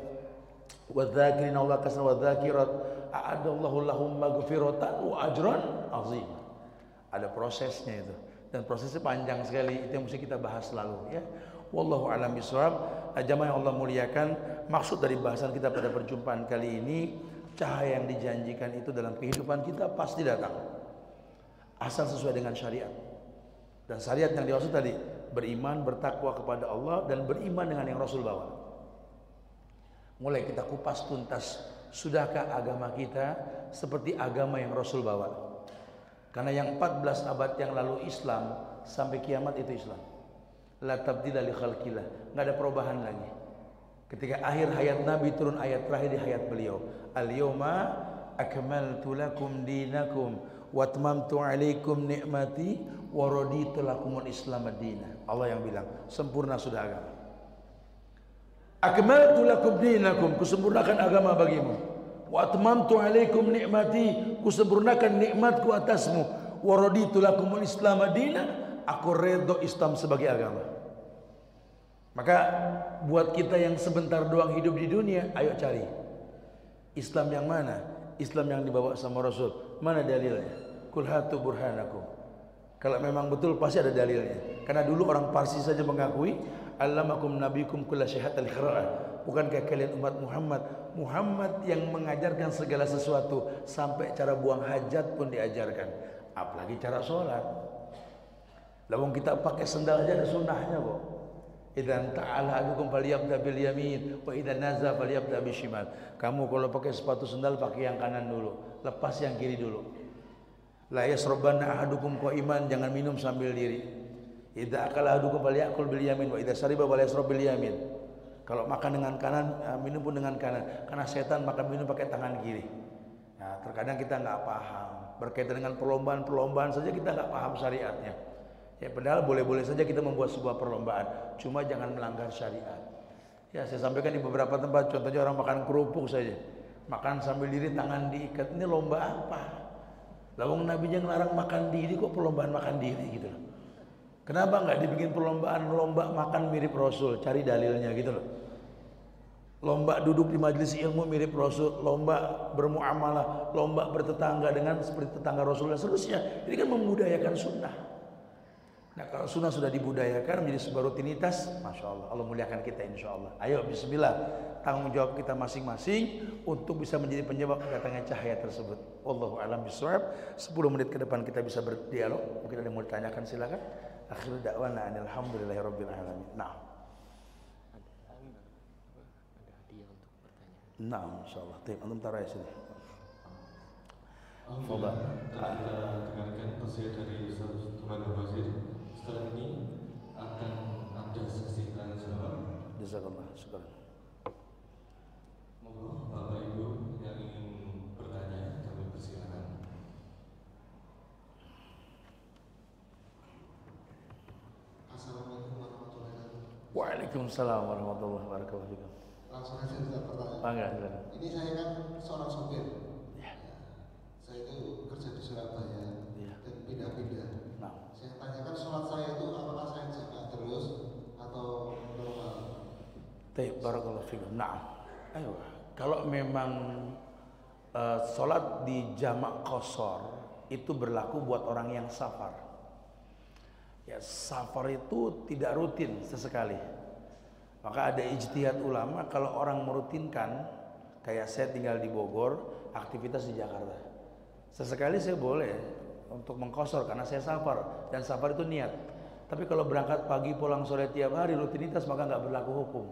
wadzakirina Allah katsira wadzakirat a'adallahu lahum maghfiratan wa ajran azim. Ada prosesnya itu, dan prosesnya panjang sekali. Itu yang mesti kita bahas selalu, ya. Wallahu a'lam bishawab. Jamaah yang Allah muliakan, maksud dari bahasan kita pada perjumpaan kali ini, cahaya yang dijanjikan itu dalam kehidupan kita pasti datang, asal sesuai dengan syariat. Dan syariat yang dimaksud tadi, beriman, bertakwa kepada Allah, dan beriman dengan yang Rasul bawa. Mulai kita kupas tuntas, sudahkah agama kita seperti agama yang Rasul bawa? Karena yang 14 abad yang lalu Islam, sampai kiamat itu Islam. La tabdila li khalqillah, enggak ada perubahan lagi. Ketika akhir hayat Nabi turun ayat terakhir di hayat beliau, al-yauma akmaltu lakum dinakum wa atmamtu alaikum ni'mati wa raditu lakumul islam ad-dina. Allah yang bilang, sempurna sudah agama. Akmaltu lakum dinakum, kusempurnakan agama bagimu. Wa atmamtu alaikum ni'mati, kusempurnakan nikmatku atasmu. Wa raditu lakumul islam ad-dina, aku redho Islam sebagai agama. Maka buat kita yang sebentar doang hidup di dunia, ayo cari Islam yang mana? Islam yang dibawa sama Rasul. Mana dalilnya? Qul hatu burhanakum. Kalau memang betul pasti ada dalilnya. Karena dulu orang Parsi saja mengakui allamakum nabikum kulla syai'in al-qira'ah. Bukankah kalian umat Muhammad yang mengajarkan segala sesuatu, sampai cara buang hajat pun diajarkan, apalagi cara sholat. Lawang kita pakai sendal aja ada sunnahnya kok. Idzan ta'ala ahadukum falyabda bil yamin wa idzan nazza falyabda bishimal. Kamu kalau pakai sepatu sendal pakai yang kanan dulu, lepas yang kiri dulu. La yasrabanna ahadukum qa'iman, jangan minum sambil diri. Idza akala ahadukum falyakul bil yamin wa idza shariba falyashrab bil yamin. Kalau makan dengan kanan, minum pun dengan kanan. Karena setan makan minum pakai tangan kiri. Nah, terkadang kita nggak paham. Berkaitan dengan perlombaan saja kita nggak paham syariatnya. Ya padahal boleh-boleh saja kita membuat sebuah perlombaan, cuma jangan melanggar syariat. Ya saya sampaikan di beberapa tempat, contohnya orang makan kerupuk saja, makan sambil diri tangan diikat, ini lomba apa? Lawang Nabi yang larang makan diri, kok perlombaan makan diri gitu loh. Kenapa nggak dibikin perlombaan lomba makan mirip Rasul, cari dalilnya gitu loh. Lomba duduk di majelis ilmu mirip Rasul, lomba bermuamalah, lomba bertetangga dengan seperti tetangga Rasulullah, seterusnya. Ini kan membudayakan sunnah. Nah kalau sunnah sudah dibudayakan menjadi sebuah rutinitas, Masya Allah, Allah muliakan kita insya Allah. Ayo bismillah, tanggung jawab kita masing-masing untuk bisa menjadi penyebab datangnya cahaya tersebut. Wallahu a'lam bishawab. 10 menit ke depan kita bisa berdialog. Mungkin ada yang mau ditanyakan, silakan. Akhir da'wana alhamdulillahirabbil alamin. Nah, insyaallah. Baik, antum taruh sini. Alhamdulillah, tadi kita dengarkan nasihat dari Ustaz Tuhan Al-Wazir. Setelah ini akan ada sesi tanya jawab. Jazakallah, syukur. Monggo Bapak Ibu yang ingin bertanya, kami persilakan. Assalamualaikum warahmatullahi wabarakatuh. Waalaikumsalam warahmatullahi wabarakatuh. Langsung aja kita pertanyaan. Bangga. Ini saya kan seorang sopir. Ya. Saya itu kerja di Surabaya Ya. dan pindah-pindah. Nah, Saya tanyakan sholat saya itu apakah saya jaga terus atau normal? baik, barakallahu fikum. Nah, ayo. Kalau memang sholat di jamak qashar itu berlaku buat orang yang safar. Ya, safar itu tidak rutin sesekali. Maka ada ijtihad ulama kalau orang merutinkan, kayak saya tinggal di Bogor, aktivitas di Jakarta. Sesekali saya boleh untuk mengqashar karena saya safar, dan safar itu niat. Tapi kalau berangkat pagi pulang sore tiap hari rutinitas, maka nggak berlaku hukum.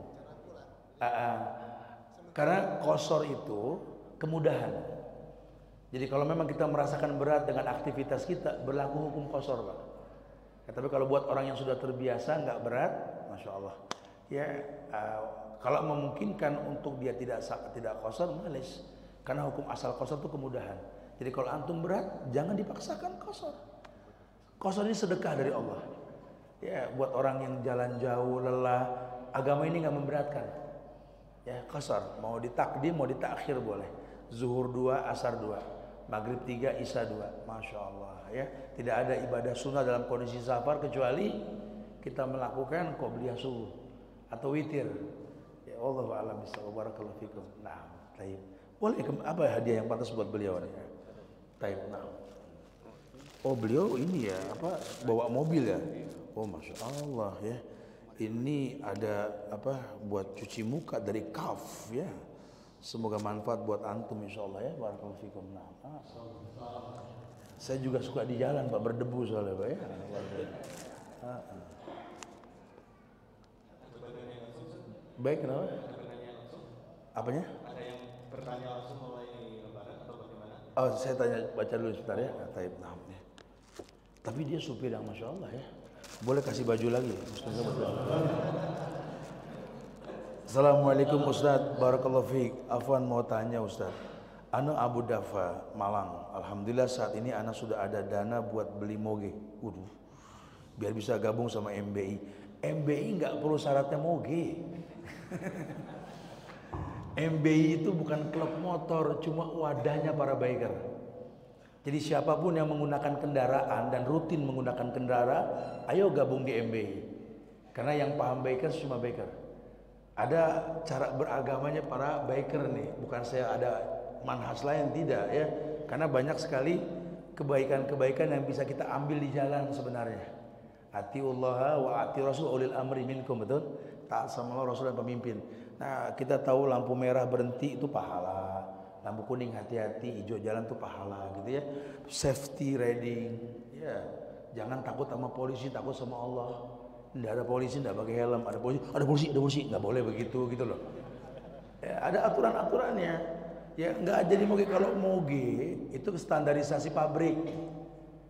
Karena qashar itu kemudahan. Jadi kalau memang kita merasakan berat dengan aktivitas kita, berlaku hukum qashar, Pak. Ya, tapi kalau buat orang yang sudah terbiasa nggak berat, Masya Allah. Ya, kalau memungkinkan untuk dia tidak qashar, malis. Karena hukum asal qashar itu kemudahan. Jadi kalau antum berat, jangan dipaksakan qashar. Qashar ini sedekah dari Allah. Ya, buat orang yang jalan jauh, lelah, agama ini nggak memberatkan. Ya, qashar, mau ditakdim, mau ditakhir boleh. Zuhur 2, asar 2, maghrib 3, isya 2. Masya Allah. Ya, tidak ada ibadah sunnah dalam kondisi safar kecuali kita melakukan qobliyah subuh atau witir. Ya, Allahu a'lam bishawab. Barakallahu fikum. Nah, baik. Boleh apa hadiah yang pantas buat beliau nih? Baik, nah. Oh, beliau ini ya, apa, bawa mobil ya? Oh, Masya Allah ya. Ini ada apa, buat cuci muka dari Kaf ya. Semoga manfaat buat antum insyaallah ya. Barakallahu fikum. Nah, saya juga suka di jalan Pak, berdebu soalnya Pak ya. Baik, kenapa? Apanya? Ada yang bertanya langsung mulai lebaran atau bagaimana? Oh, saya tanya, baca dulu sebentar ya. Taib, nah, ya. Tapi dia supir yang Masya Allah ya. Boleh kasih baju lagi? Assalamualaikum Ustaz, barakallahu fiik. Afwan mau tanya Ustaz. Ana Abu Dafa, Malang. Alhamdulillah saat ini ana sudah ada dana buat beli moge. Waduh. Biar bisa gabung sama MBI. MBI nggak perlu syaratnya moge. MBI itu bukan klub motor, cuma wadahnya para biker. Jadi siapapun yang menggunakan kendaraan dan rutin menggunakan kendaraan, ayo gabung di MBI. Karena yang paham biker cuma biker. Ada cara beragamanya para biker nih, bukan saya ada manhaj lain, tidak ya. Karena banyak sekali kebaikan-kebaikan yang bisa kita ambil di jalan sebenarnya. Atiullaha wa ati rasul ulil amri minkum, betul? Taat sama Allah, Rasul dan pemimpin. Nah, kita tahu lampu merah berhenti itu pahala, lampu kuning hati-hati, hijau jalan itu pahala, gitu ya. Safety riding, ya. Jangan takut sama polisi, takut sama Allah. Tidak ada polisi, tidak pakai helm. Ada polisi, nggak boleh begitu, gitu loh. Ya, ada aturan-aturannya. Ya, nggak jadi moge. Kalau moge itu standarisasi pabrik.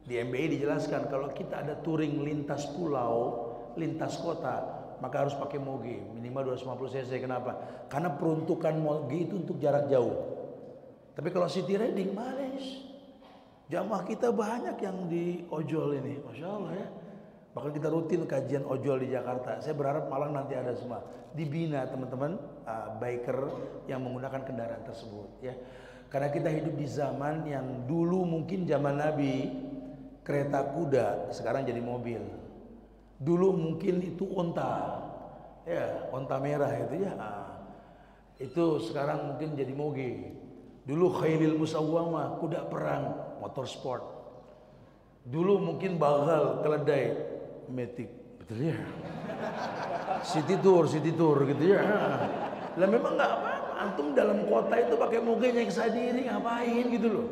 Di MBI dijelaskan kalau kita ada touring lintas pulau, lintas kota, maka harus pakai moge minimal 250 cc. Kenapa? Karena peruntukan moge itu untuk jarak jauh. Tapi kalau city riding manis. Jamaah kita banyak yang di ojol ini, Masya Allah ya. Bahkan kita rutin kajian ojol di Jakarta. Saya berharap malah nanti ada semua. Dibina teman-teman biker yang menggunakan kendaraan tersebut ya. Karena kita hidup di zaman yang dulu mungkin zaman Nabi kereta kuda, sekarang jadi mobil. Dulu mungkin itu onta. Ya, onta merah itu ya. Itu sekarang mungkin jadi moge. Dulu khailil musawwamah, kuda perang, motor sport. Dulu mungkin bagal, keledai, metik, betul ya. City tour gitu ya. Lah memang nggak apa-apa. Antum dalam kota itu pakai moge nyiksa diri ngapain gitu loh.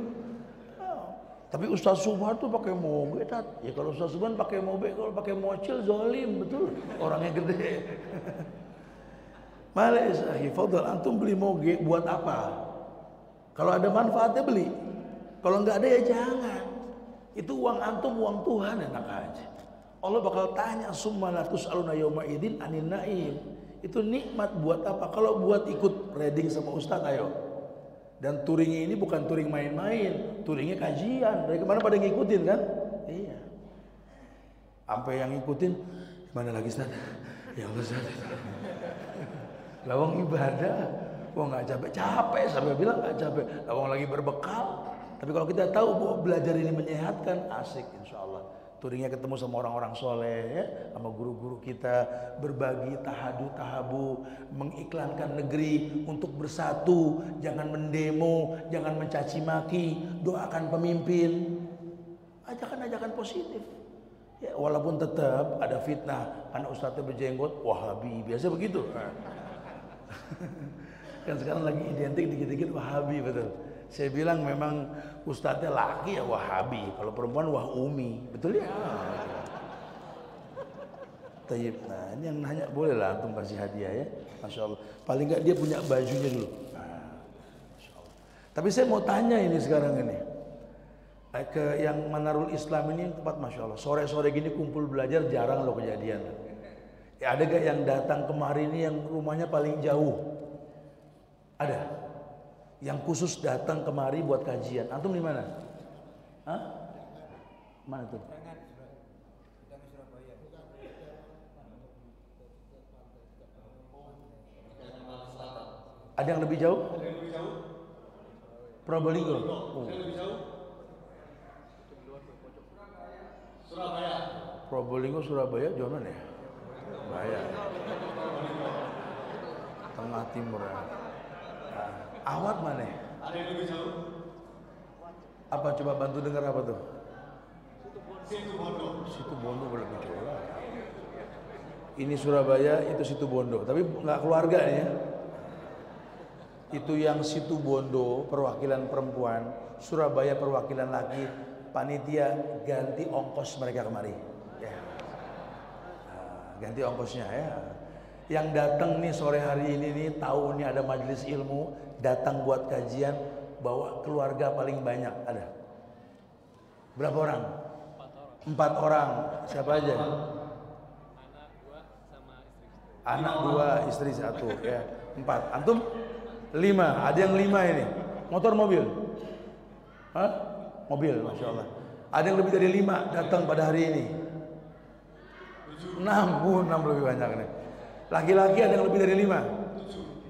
Tapi Ustaz Subhan tuh pakai moge, ya kalau Ustaz Subhan pakai moge, kalau pakai mocil zolim, betul. Orangnya gede. Males, fadhal antum beli moge buat apa? Kalau ada manfaatnya beli. Kalau nggak ada ya jangan. Itu uang antum, uang Tuhan, enak aja. Allah bakal tanya summa la tus'aluna yauma idzin anin naim. Itu nikmat buat apa? Kalau buat ikut reading sama Ustaz, ayo. Dan touringnya ini bukan touring main-main, touringnya kajian. Dari kemana pada ngikutin kan? Iya. Sampai yang ngikutin, mana lagi Ustaz? Ya Allah Ustaz. Lawang ibadah, wah nggak capek sampai bilang nggak capek. Lawang lagi berbekal. Tapi kalau kita tahu bahwa belajar ini menyehatkan, asik insya Allah. Touringnya ketemu sama orang-orang soleh, ya, sama guru-guru kita, berbagi tahabu, mengiklankan negeri untuk bersatu, jangan mendemo, jangan mencaci maki, doakan pemimpin, ajakan-ajakan positif. Ya, walaupun tetap ada fitnah, karena ustadznya berjenggot, Wahabi, biasa begitu. Kan sekarang lagi identik dikit-dikit Wahabi, betul. Saya bilang memang ustadznya laki ya Wahabi, kalau perempuan Wahumi, betul ya? Tayyib. Nah ini yang nanya boleh lah antum kasih hadiah ya, Masya Allah. Paling nggak dia punya bajunya dulu. Masya Allah. Tapi saya mau tanya ini sekarang ini, ke yang Manarul Islam ini tempat Masya Allah. Sore-sore gini kumpul belajar jarang loh kejadian. Ya, ada gak yang datang kemari ini yang rumahnya paling jauh? Ada? Yang khusus datang kemari buat kajian. Antum di mana? Hah? Mana tuh? Ada yang lebih jauh? Probolinggo. Oh. Surabaya. Probolinggo, Surabaya, jauh mana ya? Bahaya. Tengah timur ya. Awat mana? Ada yang lebih jauh. Apa coba bantu dengar apa tuh? Situ Bondo. Situ Bondo lebih jauh lah. Ini Surabaya, itu Situ Bondo. Tapi nggak keluarga ya. Itu yang Situ Bondo perwakilan perempuan, Surabaya perwakilan laki. Panitia ganti ongkos mereka kemari. Ya. Ganti ongkosnya ya. Yang datang nih sore hari ini nih tahu nih ada majelis ilmu, datang buat kajian, bawa keluarga paling banyak ada. Berapa orang? 4 orang. Siapa aja? Anak 2 istri 1 ya. 4. Antum 5. Ada yang 5 ini. Motor mobil? Hah? Mobil, Masya Allah. Ada yang lebih dari 5 datang pada hari ini. 6. 6 lebih banyak nih. Laki-laki ada yang lebih dari 5?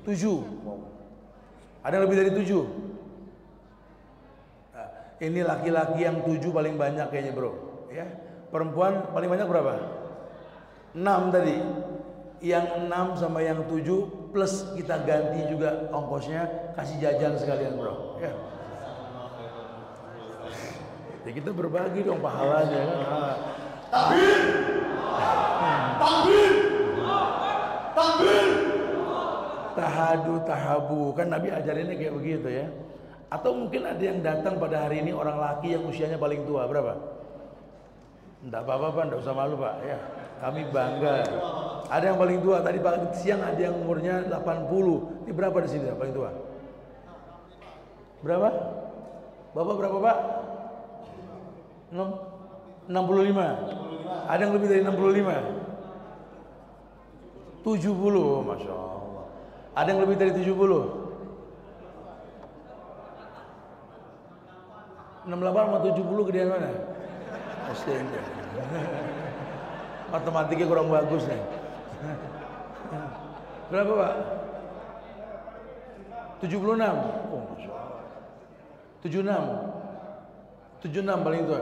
7. Ada yang lebih dari 7? Nah, ini laki-laki yang 7 paling banyak kayaknya bro ya. Perempuan paling banyak berapa? 6 tadi. Yang 6 sama yang 7 plus kita ganti juga ongkosnya, kasih jajan sekalian bro ya. Ya kita berbagi dong pahalanya kan. Takbir! Takbir! Takbir. Tahabu kan Nabi ajarinnya kayak begitu ya. Atau mungkin ada yang datang pada hari ini orang laki yang usianya paling tua berapa? Enggak apa-apa Pak, enggak usah malu Pak ya. Kami bangga. Ada yang paling tua tadi siang ada yang umurnya 80. Ini berapa di sini paling tua? Berapa? Bapak berapa Pak? 65. Ada yang lebih dari 65? 70, Masya Allah. Ada yang lebih dari 70? 68 sama 70 gedean mana? Matematiknya kurang bagus nih. Berapa Pak? 76. Oh, Masya Allah. 76. 76 paling tua.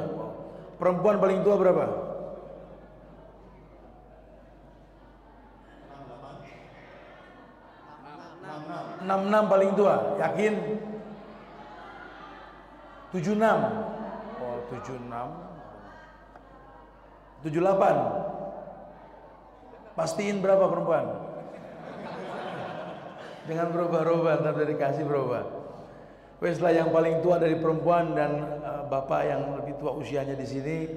Perempuan paling tua berapa? 66 paling tua. Yakin? 76. Oh, 76. 78. Pastiin berapa perempuan? Dengan berubah-ubah, ntar dari kasih berubah. Wes lah, yang paling tua dari perempuan dan bapak yang lebih tua usianya di sini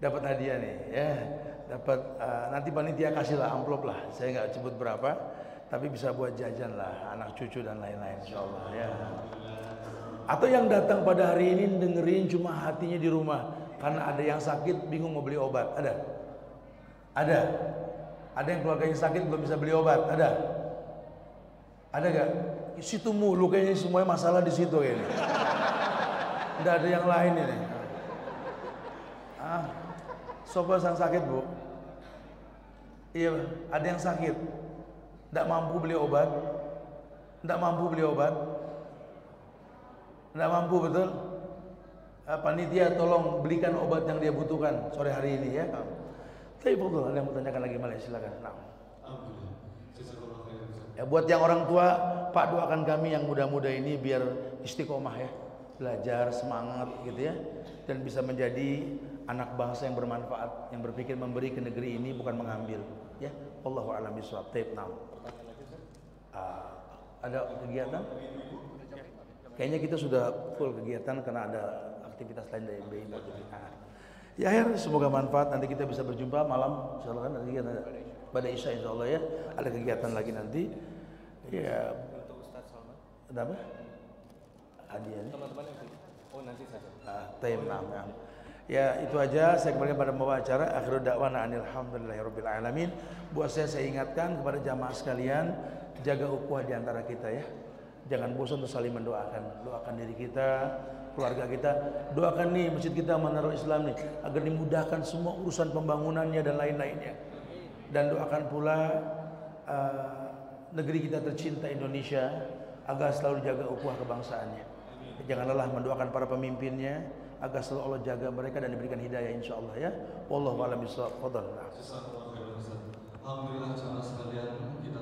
dapat hadiah nih, ya. Dapat nanti panitia kasih lah amplop lah. Saya nggak sebut berapa, tapi bisa buat jajan lah, anak cucu dan lain-lain, insyaallah ya. Atau yang datang pada hari ini dengerin cuma hatinya di rumah karena ada yang sakit bingung mau beli obat, ada? Ada? Ada yang keluarganya sakit belum bisa beli obat, ada? Ada gak? Situ mulu kayaknya, semuanya masalah di situ kayaknya. Tidak ada yang lain ini. Sobat yang sakit bu? Iya, ada yang sakit, tidak mampu beli obat, tidak mampu beli obat, tidak mampu betul. Panitia tolong belikan obat yang dia butuhkan sore hari ini ya. Tapi betul, ada yang mau tanyakan lagi, Malay silakan. Nah. Ya, buat yang orang tua, Pak doakan kami yang muda-muda ini biar istiqomah ya, belajar semangat gitu ya, dan bisa menjadi anak bangsa yang bermanfaat, yang berpikir memberi ke negeri ini bukan mengambil. Ya, Allahu a'lam bishawab. Tape now. Ada kegiatan? Kayaknya kita sudah full kegiatan karena ada aktivitas lain dari MBI. Ya, akhir semoga manfaat. Nanti kita bisa berjumpa malam, insyaallah nanti kita pada Isya insyaallah ya. Ada kegiatan lagi nanti. Ya. Untuk Ustaz Salman. Ada apa? Hadiahnya. Teman-teman yang oh nanti saja. Time now. Ya, itu aja. Saya kembali pada membawa acara. Akhirul da'wana alhamdulillahirabbil alamin. Buat saya ingatkan kepada jamaah sekalian, jaga ukhuwah di antara kita ya. Jangan bosan untuk saling mendoakan. Doakan diri kita, keluarga kita. Doakan nih masjid kita Manarul Islam nih agar dimudahkan semua urusan pembangunannya dan lain-lainnya. Dan doakan pula negeri kita tercinta Indonesia agar selalu jaga ukhuwah kebangsaannya. Jangan lelah mendoakan para pemimpinnya agar selalu Allah jaga mereka dan diberikan hidayah insyaallah ya. Wallahu a'lam bishawab. Fadhal. Alhamdulillah jamaah sekalian, kita